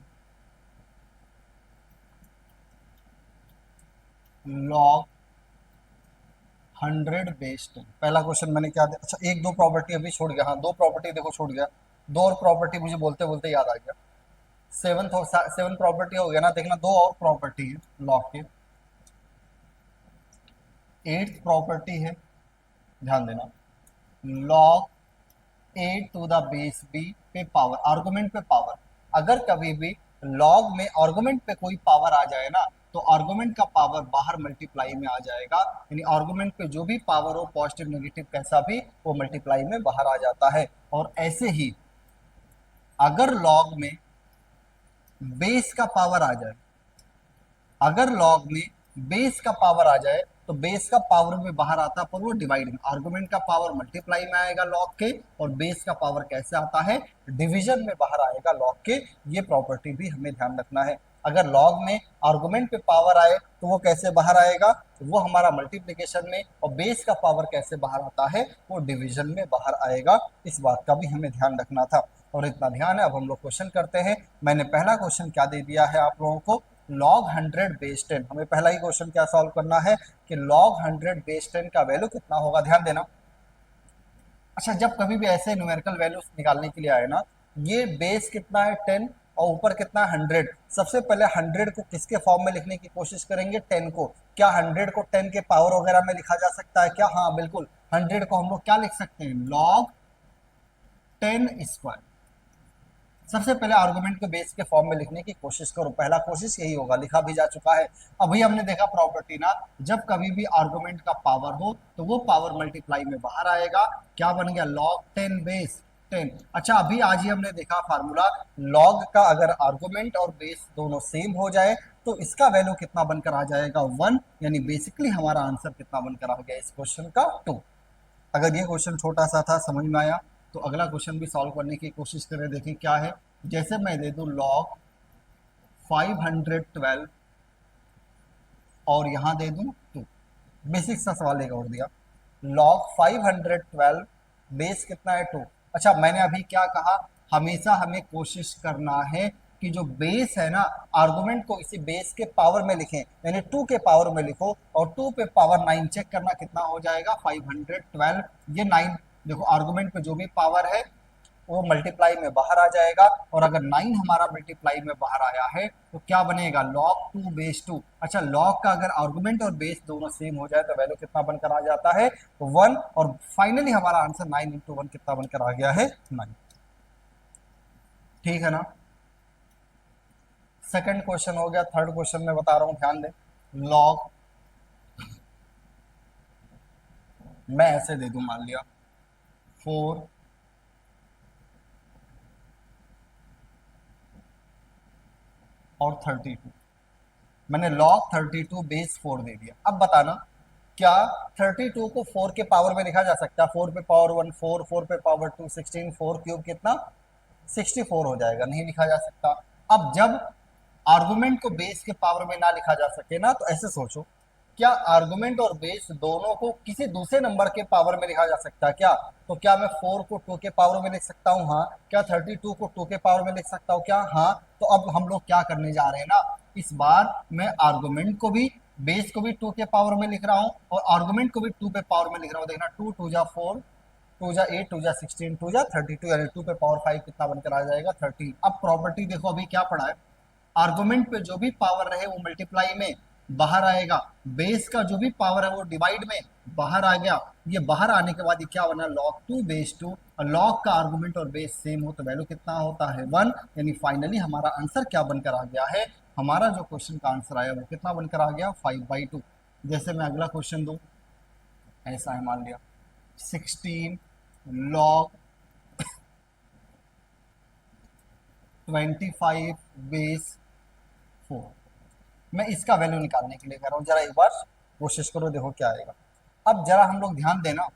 लॉग 100 बेस 10। पहला क्वेश्चन मैंने क्या दिया, अच्छा एक दो प्रॉपर्टी अभी छोड़ गया, हाँ दो प्रॉपर्टी देखो छोड़ गया, दो और प्रॉपर्टी मुझे बोलते बोलते याद आ गया। सेवन प्रॉपर्टी हो गया ना, देखना दो और प्रॉपर्टी है लॉग के। एट्थ प्रॉपर्टी है, ध्यान देना, log A to the base B पे पावर, आर्गुमेंट पे पावर। अगर कभी भी लॉग में आर्गुमेंट पे कोई पावर आ जाए ना, तो आर्गुमेंट का पावर बाहर मल्टीप्लाई में आ जाएगा, यानी आर्गुमेंट पे जो भी पावर हो, पॉजिटिव नेगेटिव कैसा भी, वो मल्टीप्लाई में बाहर आ जाता है। और ऐसे ही अगर लॉग में बेस का पावर आ जाए, अगर लॉग में बेस का पावर आ जाए, तो बेस का पावर में बाहर आता है पर वो डिवाइड में, आर्गुमेंट का पावर मल्टीप्लाई में आएगा लॉग के, और बेस का पावर कैसे आता है, डिवीजन में बाहर आएगा लॉग के। ये प्रॉपर्टी भी हमें ध्यान रखना है। अगर लॉग में आर्गुमेंट पे पावर आए तो वो कैसे बाहर आएगा, वो हमारा मल्टीप्लीकेशन में, और बेस का पावर कैसे बाहर आता है, वो डिवीजन में बाहर आएगा। इस बात का भी हमें ध्यान रखना था, और इतना ध्यान है। अब हम लोग क्वेश्चन करते हैं। मैंने पहला क्वेश्चन क्या दे दिया है आप लोगों को, log 100 बेस 10। हमें पहला ही क्वेश्चन क्या सॉल्व करना है कि log 100 बेस 10 का वैल्यू कितना होगा, ध्यान देना। अच्छा, जब कभी भी ऐसे न्यूमेरिकल वैल्यूज निकालने के लिए आए ना, ये बेस कितना है 10 और ऊपर कितना है 100, सबसे पहले 100 को किसके फॉर्म में लिखने की कोशिश करेंगे, 10 को। क्या 100 को 10 के पावर वगैरह में लिखा जा सकता है क्या? हाँ बिल्कुल, 100 को हम लोग क्या लिख सकते हैं, लॉग 10 स्क्वायर। सबसे पहले आर्गुमेंट को बेस के फॉर्म में लिखने की कोशिश करो, पहला कोशिश यही होगा, लिखा भी जा चुका है। अभी हमने देखा प्रॉपर्टी ना, जब कभी भी आर्गुमेंट का पावर हो तो वो पावर मल्टीप्लाई में बाहर आएगा, क्या बन गया, log 10 बेस 10। अच्छा, अभी आज ही हमने देखा फार्मूला, log का अगर आर्गुमेंट और बेस दोनों सेम हो जाए तो इसका वैल्यू कितना बनकर आ जाएगा, 1, यानी बेसिकली हमारा आंसर कितना बनकर आ गया इस क्वेश्चन का, 2। अगर ये क्वेश्चन छोटा सा था, समझ में आया, तो अगला क्वेश्चन भी सॉल्व करने की कोशिश करें, देखें क्या है। जैसे मैं दे दूं log 512 और यहां दे दूं 2, बेसिक सा सवाल एक और दिया, log 512 बेस कितना है, 2। अच्छा, मैंने अभी क्या कहा, हमेशा हमें कोशिश करना है कि जो बेस है ना, आर्गुमेंट को इसी बेस के पावर में लिखें, यानी 2 के पावर में लिखो, और 2 पे पावर 9 चेक करना कितना हो जाएगा, 512। ये 9 देखो, आर्गुमेंट पे जो भी पावर है वो मल्टीप्लाई में बाहर आ जाएगा, और अगर 9 हमारा मल्टीप्लाई में बाहर आया है तो क्या बनेगा, log 2 बेस 2। अच्छा, log का अगर आर्गुमेंट और बेस दोनों सेम हो जाए तो वैल्यू कितना बनकर आ जाता है, 1। और फाइनली हमारा आंसर 9 इंटू 1 कितना बनकर आ गया है, 9। ठीक है ना। सेकंड क्वेश्चन हो गया, थर्ड क्वेश्चन में बता रहा हूं, ध्यान दें। log, मैं ऐसे दे दूं, मान लिया 4 और 32, मैंने log 32 बेस 4 दे दिया। अब बताना, क्या 32 को 4 के पावर में लिखा जा सकता है, 4 पे पावर 1 4, 4 पे पावर 2 16, 4 क्यूब कितना, 64 हो जाएगा, नहीं लिखा जा सकता। अब जब आर्गुमेंट को बेस के पावर में ना लिखा जा सके ना, तो ऐसे सोचो, क्या आर्गुमेंट और बेस दोनों को किसी दूसरे नंबर के पावर में लिखा जा सकता है क्या? तो क्या मैं 4 को 2 के पावर में लिख सकता हूँ? हाँ। क्या 32 को 2 के पावर में लिख सकता हूँ क्या? हाँ। तो अब हम लोग क्या करने जा रहे हैं ना, इस बार मैं आर्गुमेंट को भी बेस को भी 2 के पावर में लिख रहा हूँ और आर्गुमेंट को भी 2 पे पावर में लिख रहा हूँ। देखना, 2 2 जा 4, 2 जा 8, 2 जा 16, 2 जा 32, यानी 2 पे पावर 5 कितना बनकर आ जाएगा, 13। अब प्रॉपर्टी देखो, अभी क्या पढ़ा है, आर्गुमेंट पे जो भी पावर रहे वो मल्टीप्लाई में बाहर आएगा, बेस का जो भी पावर है वो डिवाइड में बाहर आ गया। ये बाहर आने के बाद ये क्या बना, log 2 बेस 2, और log का आर्गुमेंट और बेस सेम हो तो वैल्यू कितना होता है, 1। यानी फाइनली हमारा आंसर क्या बनकर आ गया है, हमारा जो क्वेश्चन का आंसर आया वो कितना बनकर आ गया, 5/2। जैसे मैं अगला क्वेश्चन दूं, ऐसा है, मान लिया 16 log 25 बेस 4। मैं इसका वैल्यू निकालने के लिए कर रहा हूँ, जरा एक बार कोशिश करो, देखो क्या आएगा। अब जरा हम लोग ध्यान देना,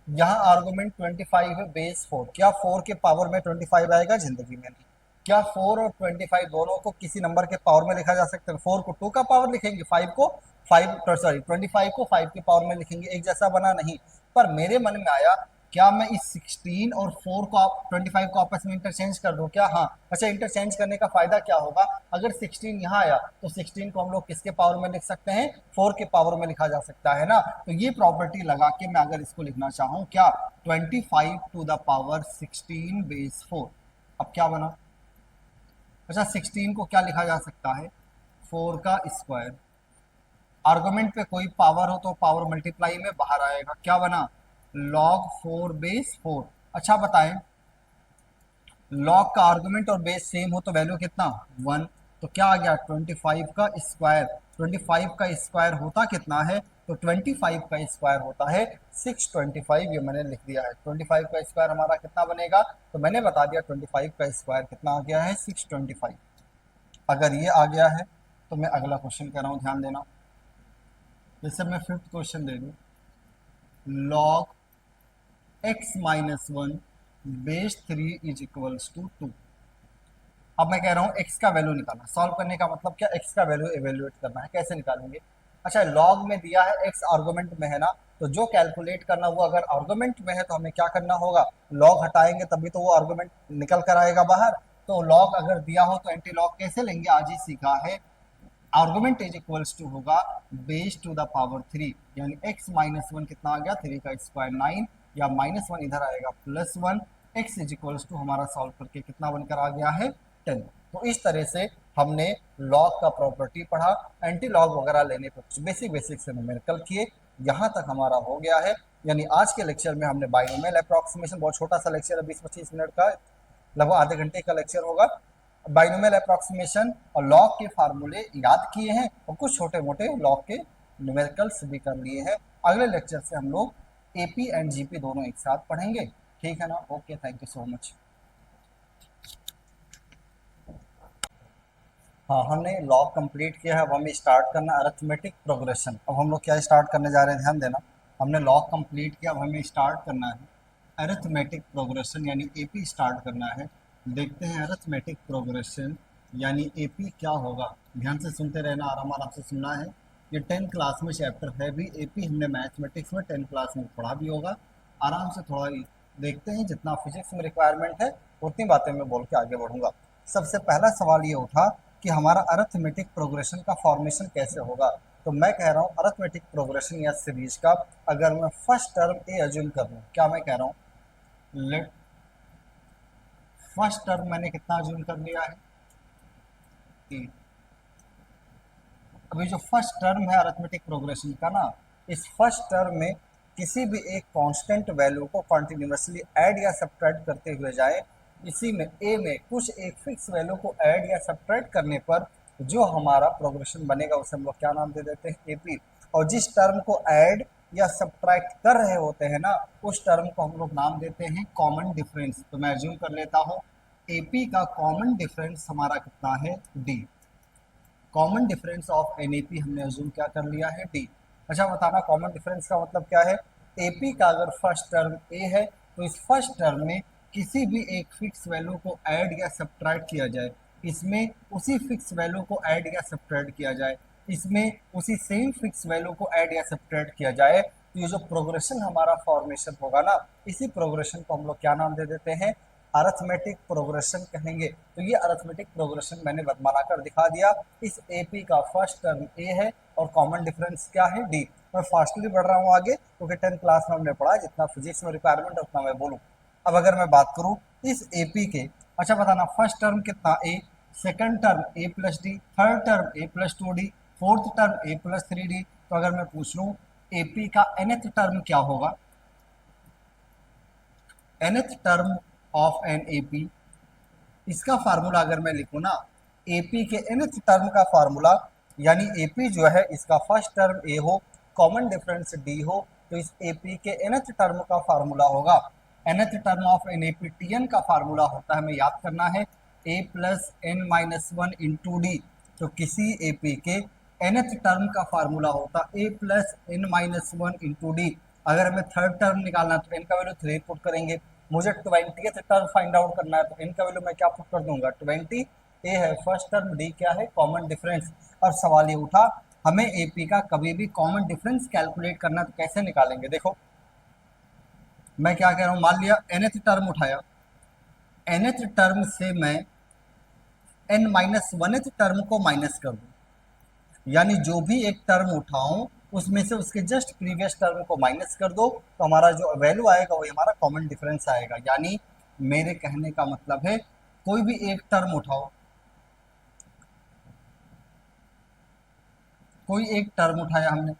यहाँ आर्गुमेंट 25 है बेस 4, क्या 4 के पावर में 25 आएगा, जिंदगी में नहीं। क्या 4 और 25 दोनों को किसी नंबर के पावर में लिखा जा सकता है? 4 को 2 का पावर लिखेंगे, 5 को 5 सॉरी 25 को 5 के पावर में लिखेंगे, एक जैसा बना नहीं। पर मेरे मन में आया, क्या मैं इस 16 और 4 को 25 को आपस में इंटरचेंज कर दूं क्या? हाँ। अच्छा, इंटरचेंज करने का फायदा क्या होगा, अगर 16 यहाँ आया तो 16 को हम लोग किसके पावर में लिख सकते हैं, 4 के पावर में लिखा जा सकता है ना। तो ये प्रॉपर्टी लगा के मैं अगर इसको लिखना चाहूँ, क्या 25 टू द पावर 16 बेस 4। अब क्या बना, अच्छा 16 को क्या लिखा जा सकता है, 4 का स्क्वायर, आर्गुमेंट पे कोई पावर हो तो पावर मल्टीप्लाई में बाहर आएगा, क्या बना, log 4 बेस 4। अच्छा बताएं, log का आर्गुमेंट और बेस सेम हो तो वैल्यू कितना, 1। तो क्या आ गया, 25 का स्क्वायर, 25 का स्क्वायर होता कितना है, तो 25 का स्क्वायर होता है 625, ये मैंने लिख दिया है। 25 का स्क्वायर हमारा कितना बनेगा, तो मैंने बता दिया 25 का स्क्वायर कितना आ गया है, 625। अगर ये आ गया है तो मैं अगला क्वेश्चन कर रहा हूँ, ध्यान देना। जैसे मैं फिफ्थ क्वेश्चन दे दूँ, log x minus 1 base 3 is equals to 2। अब मैं कह रहा हूँ x का वैल्यू निकालना, सॉल्व करने का मतलब क्या, x का वैल्यू एवेल्युएट करना है, कैसे निकालेंगे। अच्छा, log में दिया है, x आर्गुमेंट में है ना, तो जो कैलकुलेट करना वो अगर आर्गुमेंट में है तो हमें क्या करना होगा, log हटाएंगे तभी तो वो आर्गुमेंट निकल कर आएगा बाहर। तो log अगर दिया हो तो एंटी log कैसे लेंगे, आज ही सीखा है। आर्गुमेंट इज इक्वल्स टू होगा बेस टू द पावर 3, यानी x माइनस 1 कितना आ गया, 3 का स्क्वायर 9, या -1 इधर आएगा +1, x इज इक्वल्स टू हमारा सॉल्व करके कितना बनकर आ गया है 10। तो इस तरह से हमने लॉग का प्रॉपर्टी पढ़ा, एंटी लॉग वगैरह लेने पर कुछ बेसिक से न्यूमेरिकल किए। यहाँ तक हमारा हो गया है, यानी आज के लेक्चर में हमने बाइनोमियल अप्रॉक्सीमेशन, बहुत छोटा सा लेक्चर है 20-25 मिनट का, लगभग आधे घंटे का लेक्चर होगा, बाइनोमियल अप्रॉक्सीमेशन और लॉग के फार्मूले याद किए हैं और कुछ छोटे मोटे लॉग के न्यूमेरिकल्स भी कर लिए हैं। अगले लेक्चर से हम लोग एपी एंड जीपी दोनों एक साथ पढ़ेंगे, ठीक है ना। Okay, thank you so much. हाँ, हमने लॉग कंप्लीट किया है, अब हमें स्टार्ट करना अरिथमेटिक प्रोग्रेशन। अब हम लोग क्या स्टार्ट करने जा रहे हैं, ध्यान देना। हमने लॉग कंप्लीट किया, अब हमें स्टार्ट करना है अरिथमेटिक प्रोग्रेशन यानी एपी स्टार्ट करना है। देखते हैं अरिथमेटिक प्रोग्रेशन यानी एपी क्या होगा। ध्यान से सुनते रहना, आराम आराम से सुनना है। ये 10 क्लास में चैप्टर है भी, एपी हमने मैथमेटिक्स में 10 क्लास में पढ़ा भी होगा। आराम से थोड़ा देखते हैं, जितना फिजिक्स में रिक्वायरमेंट है उतनी बातें मैं बोल के आगे बढ़ूंगा। सबसे पहला सवाल ये उठा कि हमारा अरिथमेटिक प्रोग्रेशन का फॉर्मेशन कैसे होगा। तो मैं कह रहा हूँ अरिथमेटिक प्रोग्रेशन या सीरीज का, अगर मैं फर्स्ट टर्म ए अज्यूम कर लूँ, क्या मैं कह रहा हूँ, लेट फर्स्ट टर्म मैंने कितना अज्यूम कर लिया है ए। अभी जो फर्स्ट टर्म है अरिथमेटिक प्रोग्रेशन का ना, इस फर्स्ट टर्म में किसी भी एक कांस्टेंट वैल्यू को कंटिन्यूअसली ऐड या सब्ट्रैक्ट करते हुए जाए, इसी में ए में कुछ एक फिक्स वैल्यू को ऐड या सब्ट्रैक्ट करने पर जो हमारा प्रोग्रेशन बनेगा उसे हम लोग क्या नाम दे देते हैं, एपी। और जिस टर्म को ऐड या सब्ट्रैक्ट कर रहे होते हैं ना, उस टर्म को हम लोग नाम देते हैं कॉमन डिफरेंस। तो मैं अज्यूम कर लेता हूँ एपी का कॉमन डिफरेंस हमारा कितना है, D. Common difference of NAP हमने अज्यूम क्या कर लिया है, डी। अच्छा बताना, कॉमन डिफरेंस का मतलब क्या है। एपी का अगर फर्स्ट टर्म ए है तो इस फर्स्ट टर्म में किसी भी एक फिक्स वैल्यू को ऐड या सब्ट्रैक्ट किया जाए, इसमें उसी फिक्स वैल्यू को ऐड या सब्ट्रैक्ट किया जाए, इसमें उसी सेम फिक्स वैल्यू को ऐड या सब्ट्रैक्ट किया जाए, तो ये जो प्रोग्रेशन हमारा फॉर्मेशन होगा ना, इसी प्रोग्रेशन को हम लोग क्या नाम दे देते हैं, अरिथमेटिक प्रोग्रेशन कहेंगे। तो ये अरिथमेटिक प्रोग्रेशन मैंने बना कर दिखा दिया। इस एपी का फर्स्ट टर्म ए है और कॉमन डिफरेंस क्या है, डी। मैं फास्टली बढ़ रहा हूँ आगे क्योंकि 10 क्लास में हमने पढ़ा, जितना फिजिक्स में रिक्वायरमेंट है उतना मैं बोलूँ। अब अगर मैं बात करूँ इस एपी के, अच्छा बताना फर्स्ट टर्म कितना ए, सेकंड टर्म ए प्लस डी, थर्ड टर्म ए प्लस 2d, फोर्थ टर्म ए प्लस 3d। तो अगर मैं पूछ लूँ एपी का nth टर्म क्या होगा, nth term of an AP, इसका फार्मूला अगर मैं लिखूँ ना, एपी के nth टर्म का फार्मूला, यानी एपी जो है इसका फर्स्ट टर्म ए हो, कॉमन डिफरेंस डी हो, तो इस एपी के nth टर्म का फार्मूला होगा, nth term of an AP tn का फार्मूला होता है, हमें याद करना है ए plus N minus one into d. तो किसी एपी के nth टर्म का फार्मूला होता a plus N minus one into d. अगर हमें थर्ड टर्म निकालना तो एन का वैल्यू 3 पुट करेंगे, मुझे 20th टर्म फाइंड आउट करना है तो एन का वैल्यू मैं क्या पुट कर दूंगा, 20। ए है फर्स्ट टर्म, डी क्या है, कॉमन डिफरेंस। अब सवाल ये उठा हमें एपी का कभी भी कॉमन डिफरेंस कैलकुलेट करना तो कैसे निकालेंगे। देखो मैं क्या कह रहा हूँ, मान लिया nth टर्म उठाया, nth टर्म से मैं n माइनस 1th टर्म को माइनस कर दूं, यानी जो भी एक टर्म उठाऊं उसमें से उसके जस्ट प्रीवियस टर्म को माइनस कर दो, तो हमारा जो वैल्यू आएगा वही हमारा कॉमन डिफरेंस आएगा। यानी मेरे कहने का मतलब है कोई भी एक टर्म उठाओ, कोई एक टर्म उठाया हमने,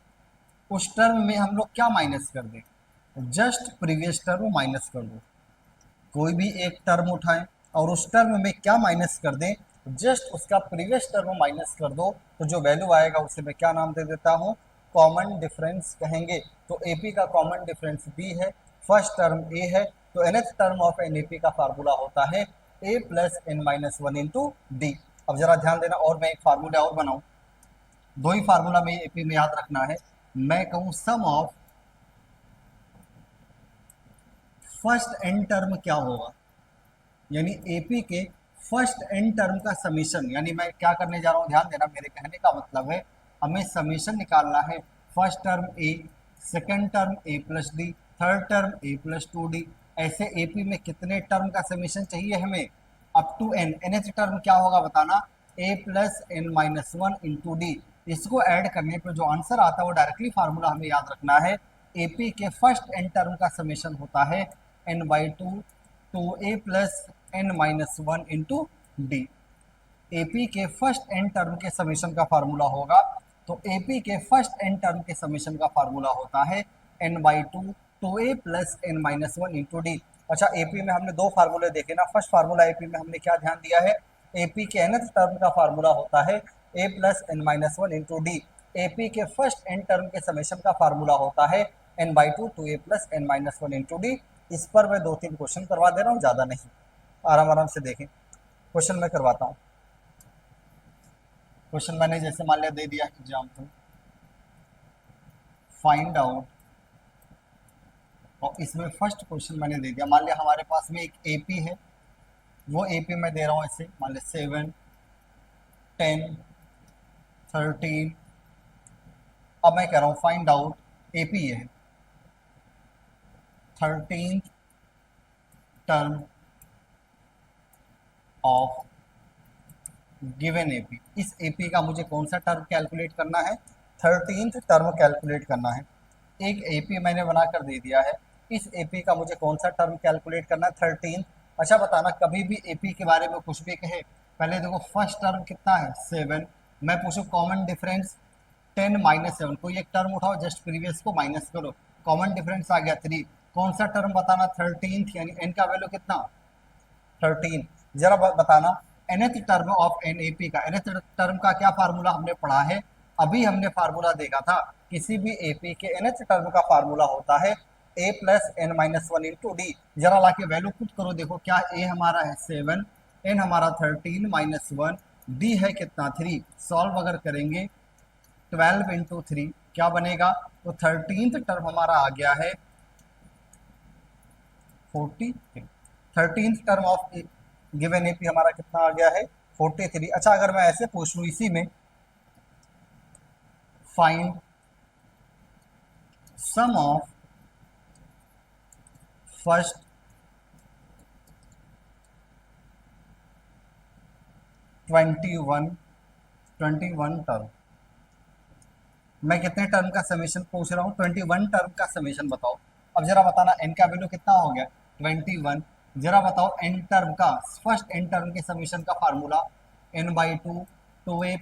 उस टर्म में हम लोग क्या माइनस कर दें, जस्ट प्रीवियस टर्म माइनस कर दो। कोई भी एक टर्म उठाएं और उस टर्म में क्या माइनस कर दें, जस्ट उसका प्रीवियस टर्म माइनस कर दो, तो जो वैल्यू आएगा उसे मैं क्या नाम दे देता हूँ, कॉमन डिफरेंस कहेंगे। तो एपी का कॉमन डिफरेंस बी है, फर्स्ट टर्म ए है, तो nth term of an AP का फार्मूला होता है ए plus N minus one into d. अब जरा ध्यान देना, और मैं एक फार्मूला और बनाऊं, दो ही फार्मूला में एपी में याद रखना है। मैं कहूं सम ऑफ फर्स्ट एन टर्म क्या होगा, यानी एपी के फर्स्ट एन टर्म का समीशन, यानी मैं क्या करने जा रहा हूँ, ध्यान देना, मेरे कहने का मतलब है हमें समीशन निकालना है फर्स्ट टर्म ए, सेकंड टर्म ए प्लस डी, थर्ड टर्म ए प्लस 2d। ऐसे एपी में कितने टर्म का समीशन चाहिए हमें, up to n. nth term क्या होगा बताना, a plus N minus one into d. इसको ऐड करने पर जो आंसर आता है वो डायरेक्टली फार्मूला हमें याद रखना है एपी के फर्स्ट एन टर्म का समेशन होता है n/2 plus n-1 into D. AP के फर्स्ट एन टर्म के समेशन का फार्मूला होगा, तो एपी के फर्स्ट एन टर्म के समेशन का फार्मूला होता है n/2 plus n-1 into D. अच्छा, एपी में हमने दो फार्मूले देखे ना। फर्स्ट फार्मूला एपी में हमने क्या ध्यान दिया है, एपी के nth टर्म का फार्मूला होता है a plus n-1 into D. AP के फर्स्ट एन टर्म के समेशन का फार्मूला होता है n/2 a plus n-1 into D. इस पर मैं 2-3 क्वेश्चन करवा दे रहा हूँ, ज़्यादा नहीं, आराम आराम से देखें। क्वेश्चन मैं करवाता हूँ। क्वेश्चन मैंने जैसे मान लिया दे दिया एग्जाम्पल, फाइंड आउट, और इसमें फर्स्ट क्वेश्चन मैंने दे दिया, मान लिया हमारे पास में एक एपी है, वो एपी मैं दे रहा हूँ ऐसे, मान लिया 7, 10, 13। अब मैं कह रहा हूँ फाइंड आउट एपी है 13th term of given AP. इस एपी का मुझे कौन सा टर्म कैलकुलेट करना है, 13th टर्म कैलकुलेट करना है। एक एपी मैंने बनाकर दे दिया है, इस एपी का मुझे कौन सा टर्म कैलकुलेट करना है, 13th। अच्छा बताना, कभी भी एपी के बारे में कुछ भी कहे, पहले देखो फर्स्ट टर्म कितना है 7, मैं पूछूं कॉमन डिफरेंस 10-7, कोई एक टर्म उठाओ, जस्ट प्रीवियस को माइनस करो, कॉमन डिफरेंस आ गया 3। कौन सा टर्म बताना, 13th, यानी एन का वैल्यू कितना 13। जरा बताना nth term of an AP का, nth टर्म का क्या फार्मूला हमने पढ़ा है, अभी हमने फार्मूला देखा था, किसी भी एपी के nth टर्म का फार्मूला होता है a plus n-1 into D. जरा ला के वैल्यू पुट करो, देखो क्या a हमारा है 7, n हमारा 13-1, d है कितना 3। सॉल्व अगर करेंगे 12 इंटू 3 क्या बनेगा, तो 13th टर्म हमारा आ गया है 43। 13th term of given AP हमारा कितना आ गया है 43। अच्छा, अगर मैं ऐसे पूछ लूँ इसी में, find sum of first 21 term, मैं कितने टर्म का समेशन पूछ रहा हूँ, 21 टर्म का समेशन बताओ। अब जरा बताना एन का वैल्यू कितना हो गया 21, जरा बताओ एन टर्म का, फर्स्ट एन टर्म के समेशन का formula n/2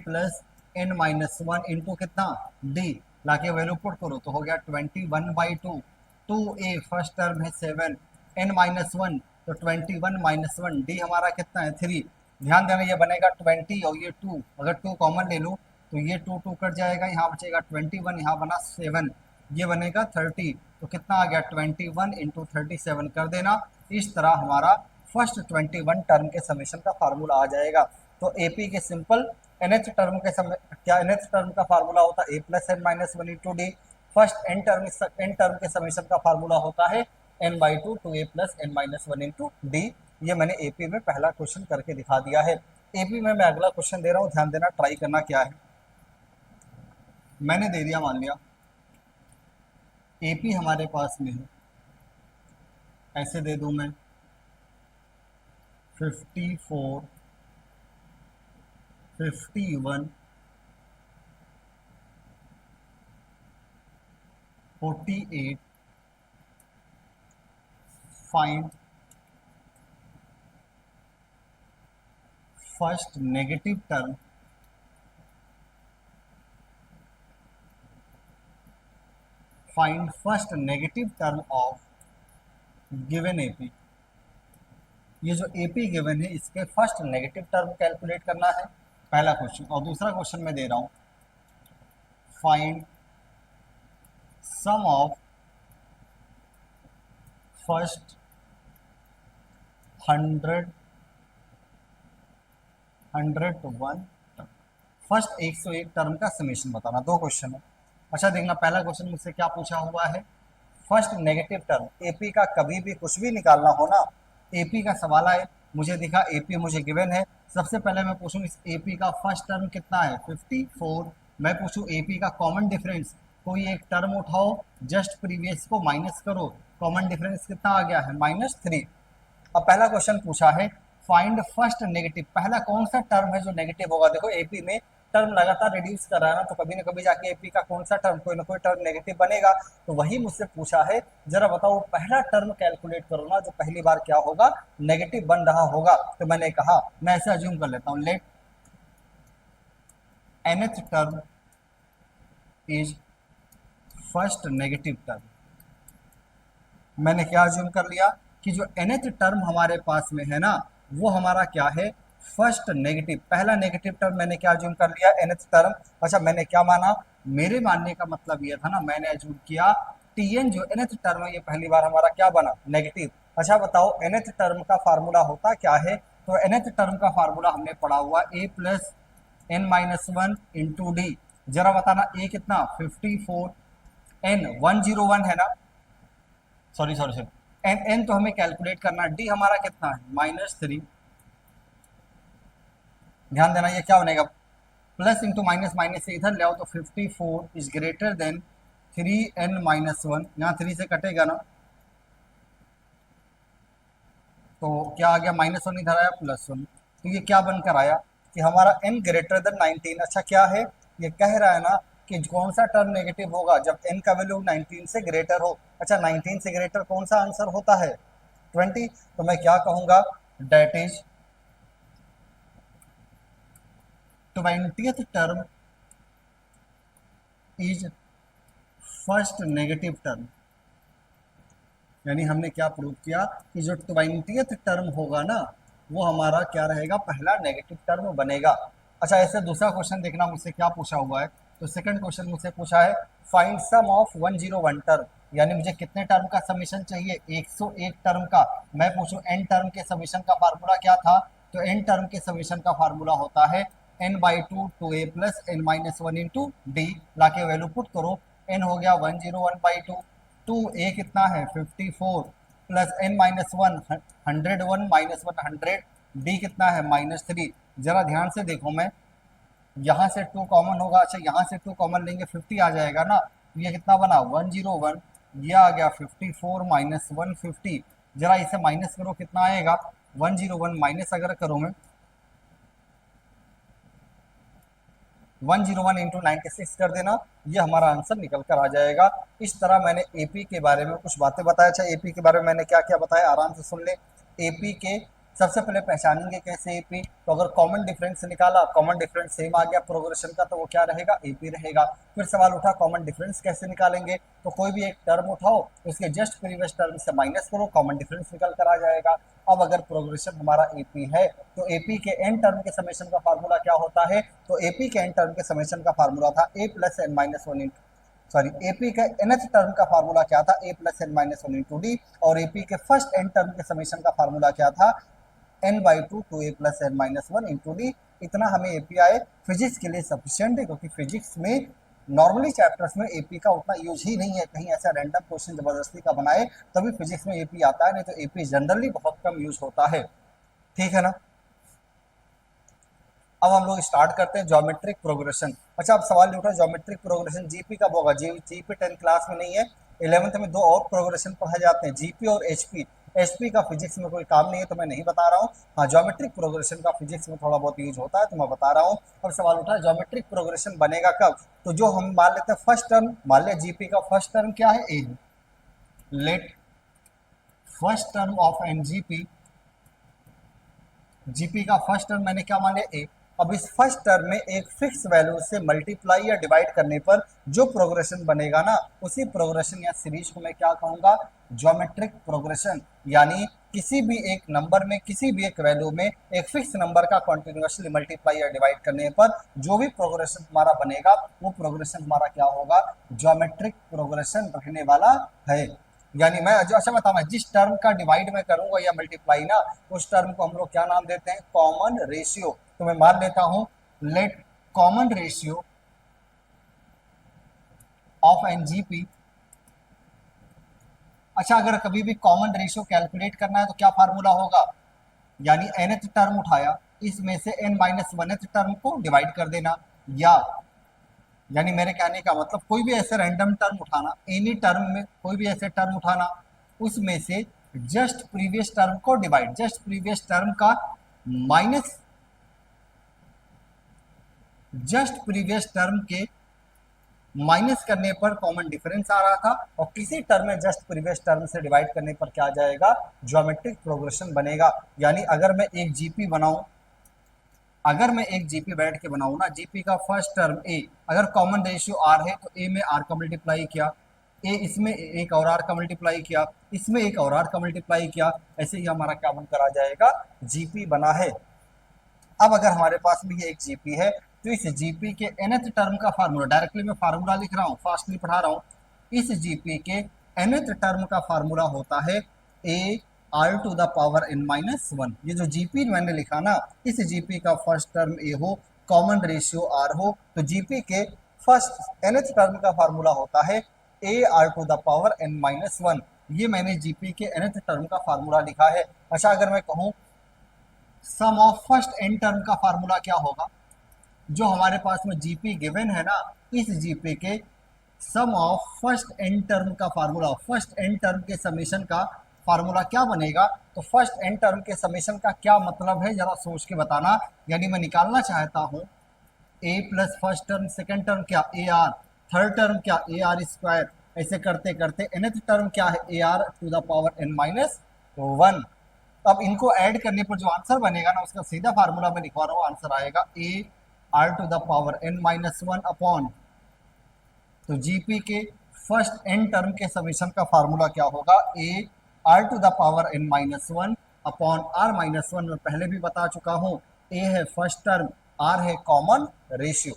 plus n-1 into कितना डी, लाके वैल्यू पुट करो तो हो गया 21/2। 2a फर्स्ट टर्म है 7, n-1 तो 21-1, डी हमारा कितना है 3। ध्यान देना, ये बनेगा 20 और ये 2, अगर 2 कॉमन ले लो तो ये 2 कट जाएगा, यहाँ बचेगा 21, यहाँ बना 7, ये बनेगा 30, तो कितना आ गया 21 इंटू 37 कर देना। इस तरह हमारा फर्स्ट 21 टर्म के समेशन का फार्मूला आ जाएगा। तो एपी के सिंपल nth टर्म के nth टर्म का फार्मूला होता है a plus n-1 into D. First N term के समेशन का फार्मूला होता है n/2 2a plus n-1 into d. ये मैंने एपी में पहला क्वेश्चन करके दिखा दिया है। एपी में मैं अगला क्वेश्चन दे रहा हूँ, ध्यान देना, ट्राई करना क्या है। मैंने दे दिया, मान लिया एपी हमारे पास में है, ऐसे दे दूं मैं 54, 51, 48, find first negative term of given AP. ये जो एपी गिवन है इसके फर्स्ट नेगेटिव टर्म कैलकुलेट करना है, पहला क्वेश्चन। और दूसरा क्वेश्चन मैं दे रहा हूं, find sum of first 101 first 101 term का समेशन बताना। दो क्वेश्चन है। अच्छा देखना, पहला क्वेश्चन मुझसे क्या पूछा हुआ है, फर्स्ट नेगेटिव टर्म एपी का, कभी भी कुछ भी निकालना हो ना, एपी का सवाल आए, मुझे दिखा एपी मुझे गिवन है, सबसे पहले मैं पूछूं इस एपी का फर्स्ट टर्म कितना है 54, मैं पूछूं एपी का कॉमन डिफरेंस, कोई एक टर्म उठाओ, जस्ट प्रीवियस को माइनस करो, कॉमन डिफरेंस कितना आ गया है -3। अब पहला क्वेश्चन पूछा है फाइंड फर्स्ट नेगेटिव, पहला कौन सा टर्म है जो नेगेटिव होगा। देखो एपी में टर्म लगातार रिड्यूस कर रहा है ना, तो कभी ना कभी जाके एपी का कौन सा टर्म, कोई ना कोई टर्म नेगेटिव बनेगा। तो वही मुझसे पूछा है, जरा बताओ पहला टर्म कैलकुलेट करो ना, जो पहली बार क्या होगा, नेगेटिव बन रहा होगा। तो मैंने कहा मैं ऐसे अज्यूम कर लेता हूं, let nth term is first negative term. मैंने क्या अज्यूम कर लिया कि जो nth टर्म हमारे पास में है ना, वो हमारा क्या है, फर्स्ट नेगेटिव, पहला नेगेटिव टर्म मैंने क्या अज्यूम कर लिया, nth टर्म। अच्छा मैंने क्या माना, मेरे मानने का मतलब ये था ना, मैंने अज्यूम किया tn जो nth टर्म है ये पहली बार हमारा क्या बना, नेगेटिव। अच्छा बताओ nth टर्म का फार्मूला होता क्या है, तो nth टर्म का फार्मूला हमने पढ़ा हुआ a plus n minus one into D. जरा बताना a कितना 54, n 101 है ना, sorry sorry sorry N N तो हमें कैलकुलेट करना, डी हमारा कितना है -3। ध्यान देना ये क्या बनेगा, प्लस इंटू माइनस, माइनस से इधर ले आओ तो 54 is greater than 3n minus one, यहाँ 3 से कटेगा ना, तो क्या आ गया -1 इधर आया +1। तो ये क्या बनकर आया कि हमारा n ग्रेटर देन 19। अच्छा क्या है, ये कह रहा है ना कि कौन सा टर्म नेगेटिव होगा, जब n का वैल्यू 19 से ग्रेटर हो। अच्छा 19 से ग्रेटर कौन सा आंसर होता है, 20। तो मैं क्या कहूंगा, that is 20th term is first negative term. यानी हमने क्या प्रूव किया कि जो 20th टर्म होगा ना, वो हमारा क्या रहेगा, पहला नेगेटिव टर्म बनेगा। अच्छा ऐसे दूसरा क्वेश्चन देखना मुझसे क्या पूछा हुआ है, तो सेकंड क्वेश्चन मुझसे पूछा है फाइंड सम ऑफ 101 टर्म, यानी मुझे कितने टर्म का समीशन चाहिए, 101 टर्म का। मैं पूछूं n टर्म के समीशन का फार्मूला क्या था, तो n टर्म के समीशन का फार्मूला होता है n/2 2a plus n minus one into D. लाके वैल्यू पुट करो, n हो गया 101/2, 2a कितना है 54 plus n minus one 101 minus 100, D कितना है -3। जरा ध्यान से देखो, मैं यहाँ से 2 कॉमन होगा, अच्छा यहाँ से 2 कॉमन लेंगे 50 आ जाएगा ना, ये कितना बना 101, ये आ गया 54 माइनस 150। जरा इसे माइनस करो कितना आएगा, 101 माइनस अगर करो मैं 101 इंटू 96 कर देना, ये हमारा आंसर निकल कर आ जाएगा। इस तरह मैंने एपी के बारे में कुछ बातें बताया। अच्छा एपी के बारे में मैंने क्या क्या बताया, आराम से सुन ले। एपी के सबसे पहले पहचानेंगे कैसे एपी, तो अगर कॉमन डिफरेंस निकाला, कॉमन डिफरेंस सेम आ गया प्रोग्रेशन का, तो वो क्या रहेगा, एपी रहेगा। फिर सवाल उठा कॉमन डिफरेंस कैसे निकालेंगे, तो कोई भी एक टर्म उठाओ, उसके जस्ट प्रीवियस टर्म से माइनस करो, कॉमन डिफरेंस निकल कर आ जाएगा। अब अगर प्रोग्रेशन हमारा एपी है, तो एपी के एन टर्म के समेशन का फार्मूला क्या होता है, तो एपी के एन टर्म के समेशन का फार्मूला था a plus N minus one into, sorry AP के nth टर्म का फार्मूला क्या था, a plus N minus one into D, और एपी के फर्स्ट एन टर्म के समेशन का फार्मूला क्या था, n/2 2a plus N minus one into D. इतना हमें एपी आए, फिजिक्स के लिए सफिशियंट है, क्योंकि फिजिक्स में नॉर्मली चैप्टर्स में एपी का उतना यूज ही नहीं है, कहीं ऐसा रैंडम क्वेश्चन जबरदस्ती का बनाए तभी फिजिक्स में एपी आता है, नहीं तो एपी जनरली बहुत कम यूज होता है। ठीक है ना। अब हम लोग स्टार्ट करते हैं ज्योमेट्रिक प्रोग्रेशन। अच्छा अब सवाल ये उठा ज्योमेट्रिक प्रोग्रेशन जीपी कब होगा, जीपी 10 क्लास में नहीं है, 11th में 2 और प्रोग्रेशन पढ़ाए जाते हैं, जीपी और एचपी। एचपी का फिजिक्स में कोई काम नहीं है तो मैं नहीं बता रहा हूँ, हाँ ज्योमेट्रिक प्रोग्रेशन का फिजिक्स में थोड़ा बहुत यूज होता है तो मैं बता रहा हूँ। अब सवाल उठा ज्योमेट्रिक प्रोग्रेशन बनेगा कब, तो जो हम मान लेते हैं फर्स्ट टर्म, मान लिया जीपी का फर्स्ट टर्म क्या है, a. Let first term of an GP, GP का फर्स्ट टर्म मैंने क्या मान लिया, ए। अब इस फर्स्ट टर्म में एक फिक्स वैल्यू से मल्टीप्लाई या डिवाइड करने पर जो प्रोग्रेशन बनेगा ना, उसी प्रोग्रेशन या सीरीज को मैं क्या कहूंगा, ज्योमेट्रिक प्रोग्रेशन। यानी किसी भी एक नंबर में, किसी भी एक वैल्यू में एक फिक्स नंबर का कॉन्टिन्यूसली मल्टीप्लाई या डिवाइड करने पर जो भी प्रोग्रेशन हमारा बनेगा, वो प्रोग्रेशन हमारा क्या होगा, ज्योमेट्रिक प्रोग्रेशन रहने वाला है। यानी मैं अच्छा बताऊँ, जिस टर्म का डिवाइड मैं करूंगा या मल्टीप्लाई ना, उस टर्म को हम लोग क्या नाम देते हैं, कॉमन रेशियो। तो मैं मान लेता हूं late common ratio of NGP. अच्छा अगर कभी भी कॉमन रेशियो कैलकुलेट करना है तो क्या फार्मूला होगा, यानी nth टर्म उठाया, इसमें से n माइनस वनथ टर्म को डिवाइड कर देना, या यानी मेरे कहने का मतलब कोई भी ऐसे रैंडम टर्म उठाना, एनी टर्म में कोई भी ऐसे टर्म उठाना, उसमें से जस्ट प्रीवियस टर्म को डिवाइड, जस्ट प्रीवियस टर्म का माइनस जस्ट प्रीवियस टर्म के माइनस करने पर कॉमन डिफरेंस आ रहा था, और किसी टर्म में जस्ट प्रीवियस टर्म से डिवाइड करने पर क्या आ जाएगा, ज्योमेट्रिक प्रोग्रेशन बनेगा। यानी अगर मैं एक जीपी बनाऊं, अगर मैं एक जीपी बैठ के बनाऊं ना, जीपी का फर्स्ट टर्म ए, अगर कॉमन रेशियो आर है तो ए में आर का मल्टीप्लाई किया, ए इसमें एक और आर का मल्टीप्लाई किया, इसमें एक और आर का मल्टीप्लाई किया, ऐसे ही हमारा क्या बनकर आ जाएगा, जीपी बना है। अब अगर हमारे पास में ये एक जीपी है तो इस जीपी के nth टर्म का फार्मूला, डायरेक्टली मैं फार्मूला लिख रहा हूँ, फास्टली पढ़ा रहा हूँ, इस जीपी के nth टर्म का फार्मूला होता है A R to the power n minus one. ये जो जीपी मैंने लिखा ना, इस जीपी का फर्स्ट टर्म ए हो, कॉमन रेशियो आर हो, तो जीपी के फर्स्ट nth टर्म का फार्मूला होता है A R to the power n minus one. ये मैंने जीपी के nth टर्म का फार्मूला लिखा है। अच्छा, अगर मैं कहूँ सम ऑफ फर्स्ट n टर्म का फार्मूला क्या होगा, जो हमारे पास में जीपी गिवन है ना, इस जीपी के सम ऑफ फर्स्ट n टर्म का फार्मूला, फर्स्ट n टर्म के समेशन का फार्मूला क्या बनेगा। तो फर्स्ट n टर्म के समेशन का क्या मतलब है, जरा सोच के बताना। यानी मैं निकालना चाहता हूं a plus first term, second term क्या ए आर, थर्ड टर्म क्या ए आर स्क्वायर, ऐसे करते करते nth टर्म क्या है A R to the power n minus one. अब इनको ऐड करने पर जो आंसर बनेगा ना, उसका सीधा फार्मूला मैं लिखवा रहा हूँ, आंसर आएगा A R to the power n minus one upon, तो जीपी के फर्स्ट n टर्म के समीशन का फार्मूला क्या होगा, A R to the power n minus one upon R minus one. मैं पहले भी बता चुका हूँ, ए है फर्स्ट टर्म, आर है कॉमन रेशियो,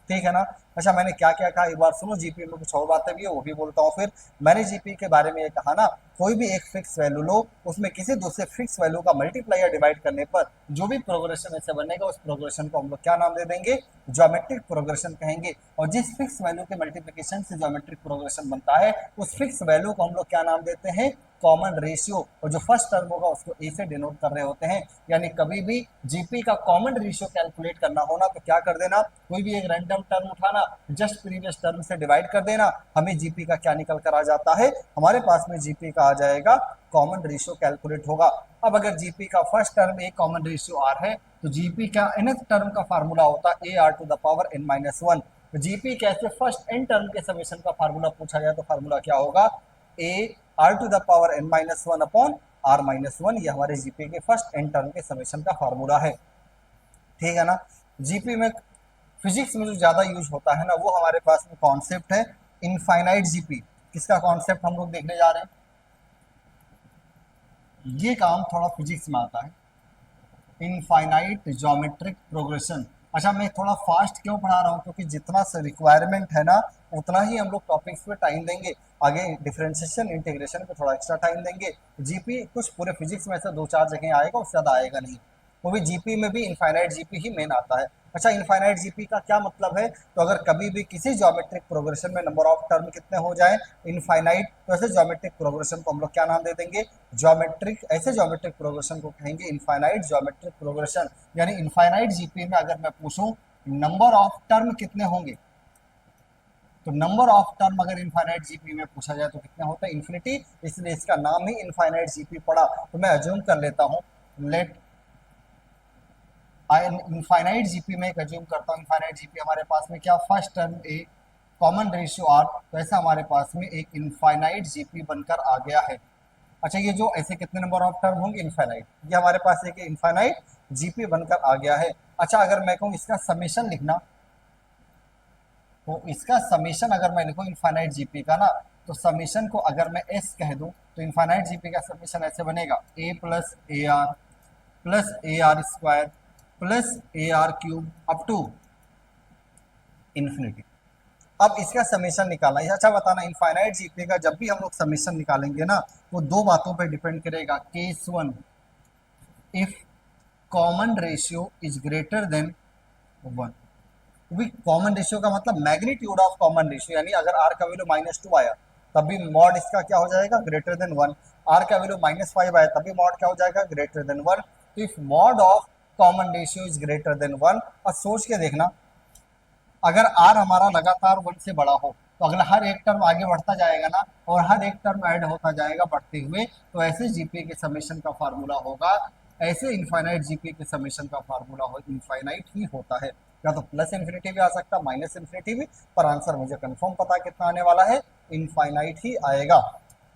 ठीक है ना। अच्छा, मैंने क्या क्या कहा एक बार सुनो, जीपी में कुछ और बातें भी है वो भी बोलता हूँ। फिर मैंने जीपी के बारे में ये कहा ना, कोई भी एक फिक्स वैल्यू लो, उसमें किसी दूसरे फिक्स वैल्यू का मल्टीप्लाई या डिवाइड करने पर जो भी प्रोग्रेशन ऐसे बनेगा, उस प्रोग्रेशन को हम लोग क्या नाम दे देंगे, ज्योमेट्रिक प्रोग्रेशन कहेंगे। और जिस फिक्स वैल्यू के मल्टीप्लिकेशन से ज्योमेट्रिक प्रोग्रेशन बनता है, उस फिक्स वैल्यू को हम लोग क्या नाम देते हैं, कॉमन रेशियो। और जो फर्स्ट टर्म होगा उसको ए से डिनोट कर रहे होते हैं। यानी कभी भी जीपी का कॉमन रेशियो कैलकुलेट करना होना तो क्या कर देना, कोई भी एक रैंडम टर्म उठाना, जस्ट प्रीवियस टर्म से डिवाइड कर देना, हमें जीपी का क्या निकल कर आ जाता है, हमारे पास में जीपी का आ जाएगा कॉमन रेशियो कैलकुलेट होगा। अब अगर जीपी का first term A common ratio R है, तो जीपी का nth टर्म का फार्मूला होता है A R to the power n minus one. GP कैसे फर्स्ट n टर्म के समेशन का फार्मूला पूछा जाए तो फार्मूला क्या होगा, A R to the power n minus one upon R minus one. ये हमारे जीपी के फर्स्ट n टर्म के समेशन का फार्मूला है, ठीक है ना। जीपी में फिजिक्स में जो ज्यादा यूज होता है ना, वो हमारे पास में कॉन्सेप्ट है इनफाइनाइट जीपी। किसका कॉन्सेप्ट हम लोग देखने जा रहे हैं, ये काम थोड़ा फिजिक्स में आता है, इनफाइनाइट ज्योमेट्रिक प्रोग्रेशन। अच्छा, मैं थोड़ा फास्ट क्यों पढ़ा रहा हूँ, क्योंकि जितना रिक्वायरमेंट है ना, उतना ही हम लोग टॉपिक्स पे टाइम देंगे। आगे डिफरेंशिएशन इंटीग्रेशन पे थोड़ा एक्स्ट्रा टाइम देंगे। जीपी कुछ पूरे फिजिक्स में ऐसा दो चार जगह आएगा, उससे ज़्यादा आएगा नहीं। वो भी जीपी में भी इनफाइनाइट जीपी ही मेन आता है। अच्छा, इनफाइनाइट जीपी का क्या मतलब है, तो अगर कभी भी किसी ज्योमेट्रिक प्रोग्रेशन में नंबर ऑफ टर्म कितने हो जाए इनफाइनाइट, तो ऐसे ज्योमेट्रिक प्रोग्रेशन को हम लोग क्या नाम दे देंगे, ज्योमेट्रिक, ऐसे ज्योमेट्रिक प्रोग्रेशन को कहेंगे इनफाइनाइट ज्योमेट्रिक प्रोग्रेशन। यानी इनफाइनाइट जीपी में अगर मैं पूछूं नंबर ऑफ टर्म कितने होंगे, तो नंबर ऑफ टर्म अगर इनफाइनाइट जीपी में पूछा जाए तो कितने होते हैं, इन्फिनिटी, इसलिए इसका नाम ही इनफाइनाइट जीपी पड़ा। तो मैं अज्यूम कर लेता हूं, लेट इनफाइनाइट जीपी में अज्यूम करता हूँ, इनफाइनाइट जीपी हमारे पास में क्या, first term A common ratio R, तो ऐसा हमारे पास में एक इनफाइनाइट जीपी बनकर आ गया है। अच्छा, ये जो ऐसे कितने नंबर ऑफ टर्म होंगे इनफाइनाइट, ये हमारे पास एक इनफाइनाइट जीपी बनकर आ गया है। अच्छा, अगर मैं कहूँ इसका समेशन लिखना, तो इसका समेशन अगर मैं लिखूँ इनफाइनाइट जीपी का ना, तो समेशन को अगर मैं एस कह दूँ, तो इनफाइनाइट जीपी का समेशन ऐसे बनेगा, a plus a r square plus a r cube up to infinity. अब इसका समेशन निकालना है। अच्छा बताना, इनफाइनाइट जीपी का जब भी हम लोग समेशन निकालेंगे ना, वो दो बातों पर डिपेंड करेगा। Case one, if common ratio is greater than one. Common ratio का मतलब मैग्नीट्यूड ऑफ कॉमन रेशियो, यानी अगर आर का वैल्यू -2 आया तब भी मॉड इसका क्या हो जाएगा, ग्रेटर देन वन। आर का वैल्यू -5 आया तब भी मॉड क्या हो जाएगा, ग्रेटर देन वन। तो if mod of common ratio is greater than one, और सोच के देखना, अगर आर हमारा लगातार 1 से बड़ा हो तो अगला हर एक टर्म आगे बढ़ता जाएगा ना, और हर एक टर्म ऐड होता जाएगा बढ़ते हुए, तो ऐसे जीपी के समेशन का फार्मूला होगा ऐसे इनफाइनाइट जीपी के समेशन का फार्मूला हो इनफाइनाइट ही होता है, या तो प्लस इन्फिनिटी भी आ सकता है माइनस इन्फिनिटी भी, पर आंसर मुझे कंफर्म पता कितना आने वाला है, इनफाइनाइट ही आएगा।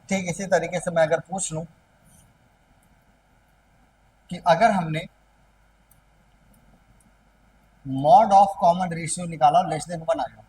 ठीक इसी तरीके से मैं अगर पूछ लूं कि अगर हमने मॉड ऑफ कॉमन रेशियो निकाला और लेस देन 1 आया।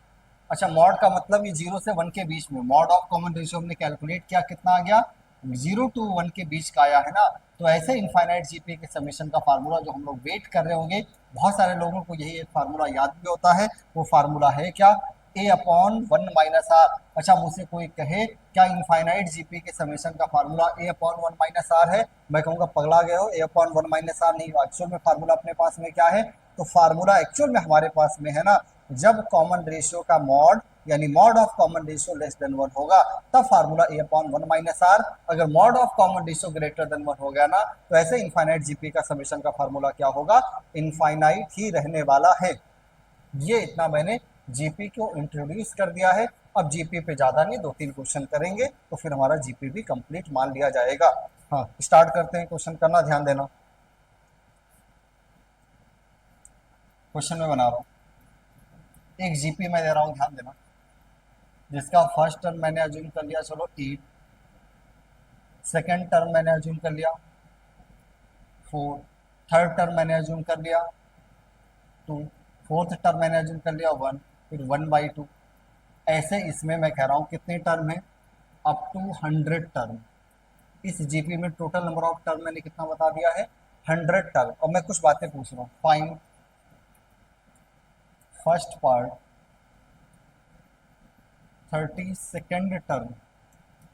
अच्छा, मॉड का मतलब ये 0 से 1 के बीच में, मॉड ऑफ कॉमन रेशियो हमने कैलकुलेट किया, कितना आ गया, 0 to 1 के बीच का आया है ना। तो ऐसे इनफाइनाइट जीपी के समेशन का फार्मूला जो हम लोग वेट कर रहे होंगे, बहुत सारे लोगों को यही एक फार्मूला याद भी होता है, वो फार्मूला है क्या, ए अपॉन 1 - आर। अच्छा, मुझसे कोई कहे क्या इनफाइनाइट जीपी के समेशन का फार्मूला ए अपॉन 1 - आर है, मैं कहूँगा पगला गए हो, ए अपॉन 1 - आर नहीं, एक्चुअल में फार्मूला अपने पास में क्या है, तो फार्मूला एक्चुअल में हमारे पास में है ना, जब कॉमन रेशियो का मॉड यानी mod of common ratio less than 1 होगा तब फार्मूला ए अपॉन 1 - आर। अगर mod of common ratio greater than 1 हो गया ना, तो ऐसे इनफाइनाइट जीपी का समेशन का फार्मूला क्या होगा, इनफाइनाइट ही रहने वाला है। ये इतना मैंने जीपी को इंट्रोड्यूस कर दिया है। अब जीपी पे ज्यादा नहीं, 2-3 क्वेश्चन करेंगे तो फिर हमारा जीपी भी कंप्लीट मान लिया जाएगा। हाँ, स्टार्ट करते हैं, क्वेश्चन करना, ध्यान देना, क्वेश्चन में बना रहा हूँ, एक जीपी मैं दे रहा हूँ, ध्यान देना, जिसका फर्स्ट टर्म मैंने अज्यूम कर लिया, चलो 8, सेकेंड टर्म मैंने अज्यूम कर लिया 4, थर्ड टर्म मैंने अज्यूम कर लिया 2, फोर्थ टर्म मैंने अज्यूम कर लिया 1, फिर 1/2। ऐसे इसमें मैं कह रहा हूँ कितने टर्म है, अप टू 100 टर्म। इस जीपी में टोटल नंबर ऑफ टर्म मैंने कितना बता दिया है, 100 टर्म। और मैं कुछ बातें पूछ रहा हूँ, find first part 32nd term,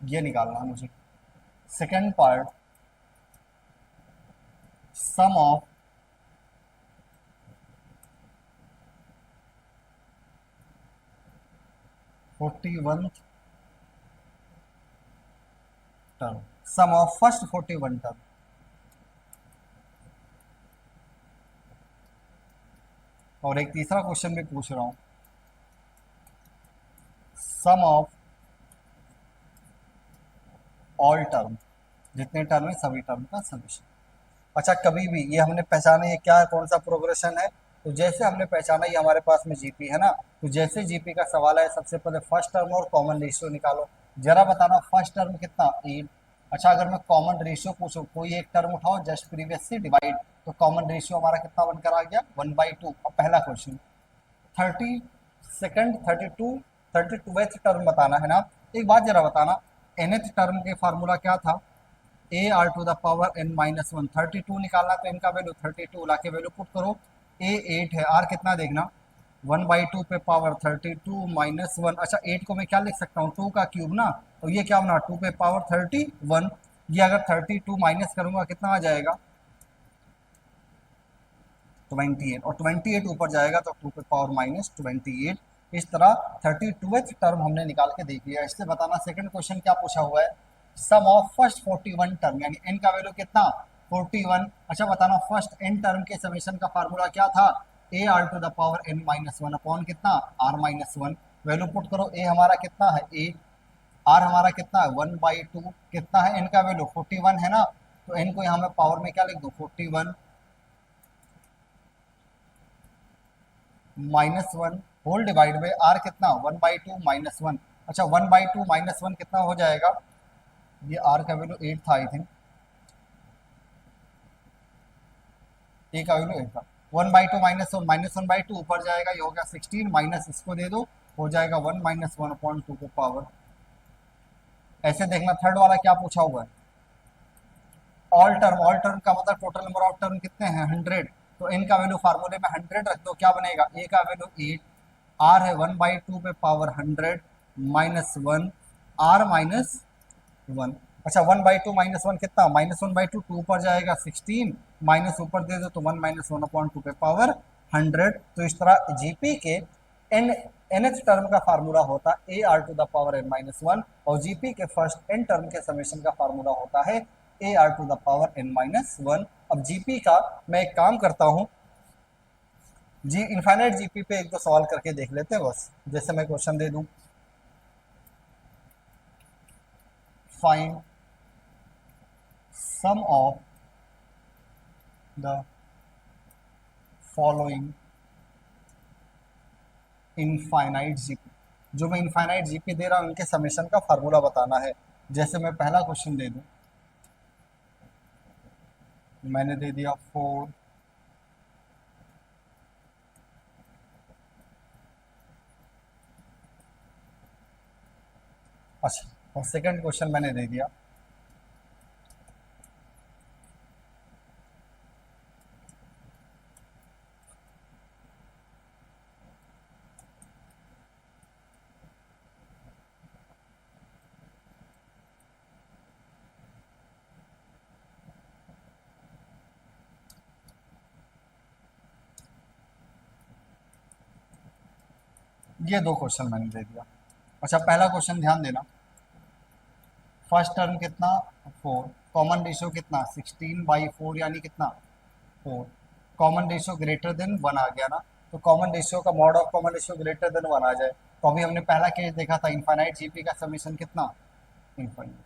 ये निकालना है मुझे। Second part sum of 41th term, sum of first 41 term. और एक तीसरा क्वेश्चन भी पूछ रहा हूँ, सम ऑफ ऑल टर्म, जितने टर्म है सभी टर्म का समेशन। अच्छा, कभी भी ये हमने पहचाना ये क्या है, कौन सा प्रोग्रेशन है, तो जैसे हमने पहचाना ये हमारे पास में जीपी है ना, तो जैसे जीपी का सवाल है सबसे पहले फर्स्ट टर्म और कॉमन रेशियो निकालो। जरा बताना फर्स्ट टर्म कितना, 8। अच्छा, अगर मैं कॉमन रेशियो पूछूं, कोई एक टर्म उठाओ जस्ट प्रीवियस से डिवाइड, तो कॉमन रेशियो हमारा कितना बनकर आ गया, 1/2। अब पहला क्वेश्चन 32nd 32th टर्म बताना है ना। एक बात जरा बताना, nth टर्म के फार्मूला क्या था, A R to the power N minus 1, 32 निकालना, तो इनका वैल्यू 32 ला के वैल्यू पुट करो, ए 8 है, आर कितना देखना, 1/2 पे पावर 32 माइनस 1। अच्छा, 8 को मैं क्या लिख सकता हूँ, 2 का क्यूब ना, तो ये क्या बना, 2 पे पावर 31। ये अगर 32 माइनस करूंगा कितना आ जाएगा, 28, और 28 ऊपर जाएगा तो 2 पे पावर माइनस 28। इस तरह 32th टर्म हमने निकाल के देख लिया। इससे बताना सेकंड क्वेश्चन क्या पूछा हुआ है, सम ऑफ फर्स्ट 41 टर्म, यानी n का वैल्यू कितना, 41। अच्छा, बताना फर्स्ट n टर्म के समेशन का फार्मूला क्या था, A R to the power n minus 1 upon कितना, r माइनस 1। वैल्यू पुट करो, ए हमारा कितना है 8, आर हमारा कितना है 1/2, कितना है n का वैल्यू 41 है ना, तो n को यहाँ मैं पावर में क्या लिख दूँ, 41 -1 होल डिवाइड बाई आर कितना, 1/2 माइनस 1। अच्छा, 1/2 माइनस 1 कितना हो जाएगा, ये आर का वैल्यू 8 था आई थिंक, ए का वैल्यू 8 था, 1/2 माइनस 1/2 ऊपर जाएगा, ये हो गया 16, माइनस इसको दे दो, हो जाएगा 1 - 1/2 को पावर। ऐसे देखना, थर्ड वाला क्या पूछा हुआ है, ऑल टर्म का मतलब टोटल नंबर ऑफ टर्म कितने हैं, 100। तो n का वैल्यू फार्मूले में 100 रख दो, क्या बनेगा, a का वैल्यू 8, r है 1/2 पे पावर 100 माइनस 1, r माइनस 1। अच्छा, 1/2 माइनस 1 कितना, -1/2, 2 ऊपर जाएगा 16, माइनस ऊपर दे दो तो 1 - 1/2 पे पावर 100। तो इस तरह जीपी के n nth टर्म का फार्मूला होता है A R to the power n minus 1, और जीपी के फर्स्ट n टर्म के समेशन का फार्मूला होता है A R to the power n minus 1। अब जीपी का मैं एक काम करता हूँ, जी इनफाइनाइट जीपी पे एक दो सवाल करके देख लेते हैं बस। जैसे मैं क्वेश्चन दे दूं, find sum of the following infinite GP, जो मैं इनफाइनाइट जीपी दे रहा हूँ उनके समेशन का फार्मूला बताना है। जैसे मैं पहला क्वेश्चन दे दूं, मैंने दे दिया 4, अच्छा, और सेकंड क्वेश्चन मैंने दे दिया ये दो क्वेश्चन मैंने दे दिया। अच्छा, पहला क्वेश्चन ध्यान देना, फर्स्ट टर्म कितना 4, कॉमन रेशियो कितना 16/4 यानी कितना 4, कॉमन रेशियो ग्रेटर देन 1 आ गया ना, तो कॉमन रेशियो का mod of common ratio greater than 1 आ जाए। तो अभी हमने पहला केस देखा था इनफाइनाइट जीपी का समीशन कितना इनफाइनाइट।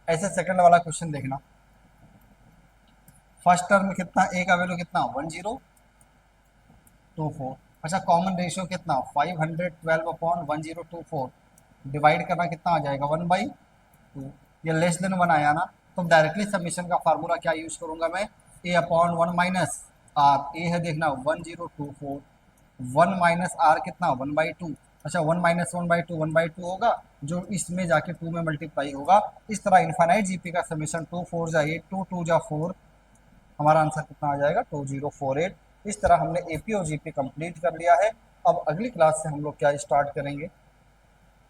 ऐसे सेकंड वाला क्वेश्चन देखना, फर्स्ट टर्म कितना, ए का वैल्यू कितना 1024, अच्छा कॉमन रेशियो कितना 512/1024, डिवाइड करना कितना आ जाएगा 1/2, ये लेस देन 1 आया ना, तो डायरेक्टली सबमिशन का फार्मूला क्या यूज करूंगा मैं, a/1 माइनस आर, ए है देखना 1024, 1 माइनस आर कितना 1/2, अच्छा 1 माइनस 1/2 1/2 होगा, जो इसमें जाके 2 में मल्टीप्लाई होगा। इस तरह इनफाइनाइट जीपी का समीशन 2 4 जा 8, 2 2 जा 4, हमारा आंसर कितना आ जाएगा 2048। इस तरह हमने एपी और जीपी कंप्लीट कर लिया है। अब अगली क्लास से हम लोग क्या स्टार्ट करेंगे,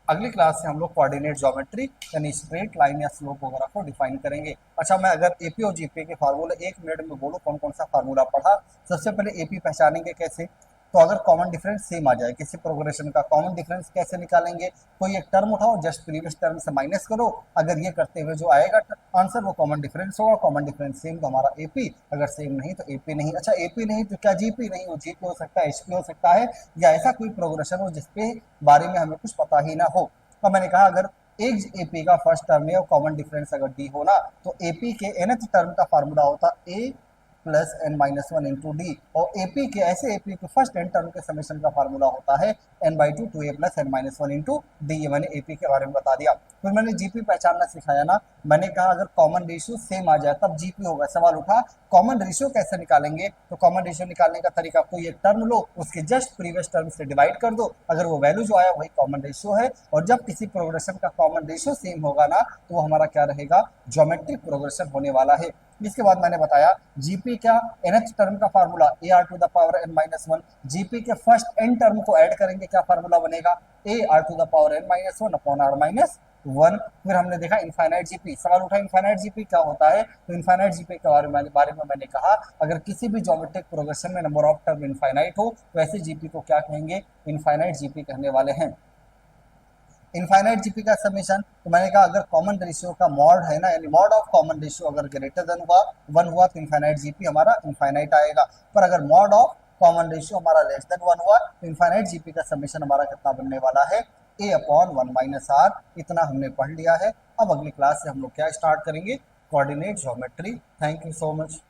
अगली क्लास से हम लोग कोऑर्डिनेट ज्योमेट्री यानी स्ट्रेट लाइन या स्लोप वगैरह को डिफाइन करेंगे। अच्छा, मैं अगर एपी और जीपी के फार्मूले 1 मिनट में बोलूँ कौन कौन सा फार्मूला पढ़ा, सबसे पहले एपी पहचानेंगे कैसे, तो अगर कॉमन डिफरेंस सेम आ जाए किसी प्रोग्रेशन का, कॉमन डिफरेंस कैसे निकालेंगे, कोई एक टर्म उठाओ जस्ट प्रीवियस टर्म से माइनस करो, अगर ये करते हुए जो आएगा आंसर वो कॉमन डिफरेंस होगा, कॉमन डिफरेंस सेम तो हमारा एपी, अगर सेम नहीं तो एपी नहीं। अच्छा, एपी नहीं तो क्या जीपी नहीं, हो जीपी हो सकता है, एचपी हो सकता है, या ऐसा कोई प्रोग्रेशन हो जिसके बारे में हमें कुछ पता ही ना हो। तो मैंने कहा अगर एक एपी का फर्स्ट टर्म है और कॉमन डिफरेंस अगर डी हो ना, तो एपी के nth टर्म का फार्मूला होता a plus N minus one into D, और एपी के ऐसे एपी के फर्स्ट एन टर्म के समेशन का फार्मूला होता है n/2 2a plus N minus one into d. ये मैंने एपी के बारे में बता दिया। फिर मैंने जीपी पहचानना सिखाया ना, मैंने कहा अगर कॉमन रेशियो सेम आ जाए तब जीपी होगा। सवाल उठा कॉमन रेशियो कैसे निकालेंगे, तो कॉमन रेशियो निकालने का तरीका, कोई एक टर्म लो उसके जस्ट प्रीवियस टर्म से डिवाइड कर दो, अगर वो वैल्यू जो आया वही कॉमन रेशियो है, और जब किसी प्रोग्रेशन का कॉमन रेशियो सेम होगा ना तो वो हमारा क्या रहेगा, ज्योमेट्रिक प्रोग्रेशन होने वाला है। इसके बाद मैंने बताया जीपी क्या, nth टर्म का formula A R to the power N minus one, GP के फर्स्ट एन टर्म को ऐड करेंगे क्या फार्मूला बनेगा, A R to the power N minus one upon R minus one. फिर हमने देखा इनफाइनाइट जीपी, सवाल उठा इनफाइनाइट जीपी क्या होता है, तो इनफाइनाइट जीपी के बारे में मैंने कहा अगर किसी भी ज्योमेट्रिक प्रोग्रेशन में नंबर ऑफ टर्म इनफाइनाइट हो तो ऐसे जीपी को क्या कहेंगे, इनफाइनाइट जीपी कहने वाले हैं। इनफाइनाइट जीपी का समेशन, तो मैंने कहा अगर कॉमन रेशियो का मॉड है ना, यानी मॉड ऑफ कॉमन रेशियो अगर ग्रेटर देन हुआ 1 हुआ तो इनफाइनाइट जीपी हमारा इनफाइनाइट आएगा, पर अगर मॉड ऑफ कॉमन रेशियो हमारा लेस देन 1 हुआ तो इनफाइनाइट जीपी का समेशन हमारा कितना बनने वाला है, a/1 माइनस आर। इतना हमने पढ़ लिया है। अब अगली क्लास से हम लोग क्या स्टार्ट करेंगे, coordinate geometry. Thank you so much.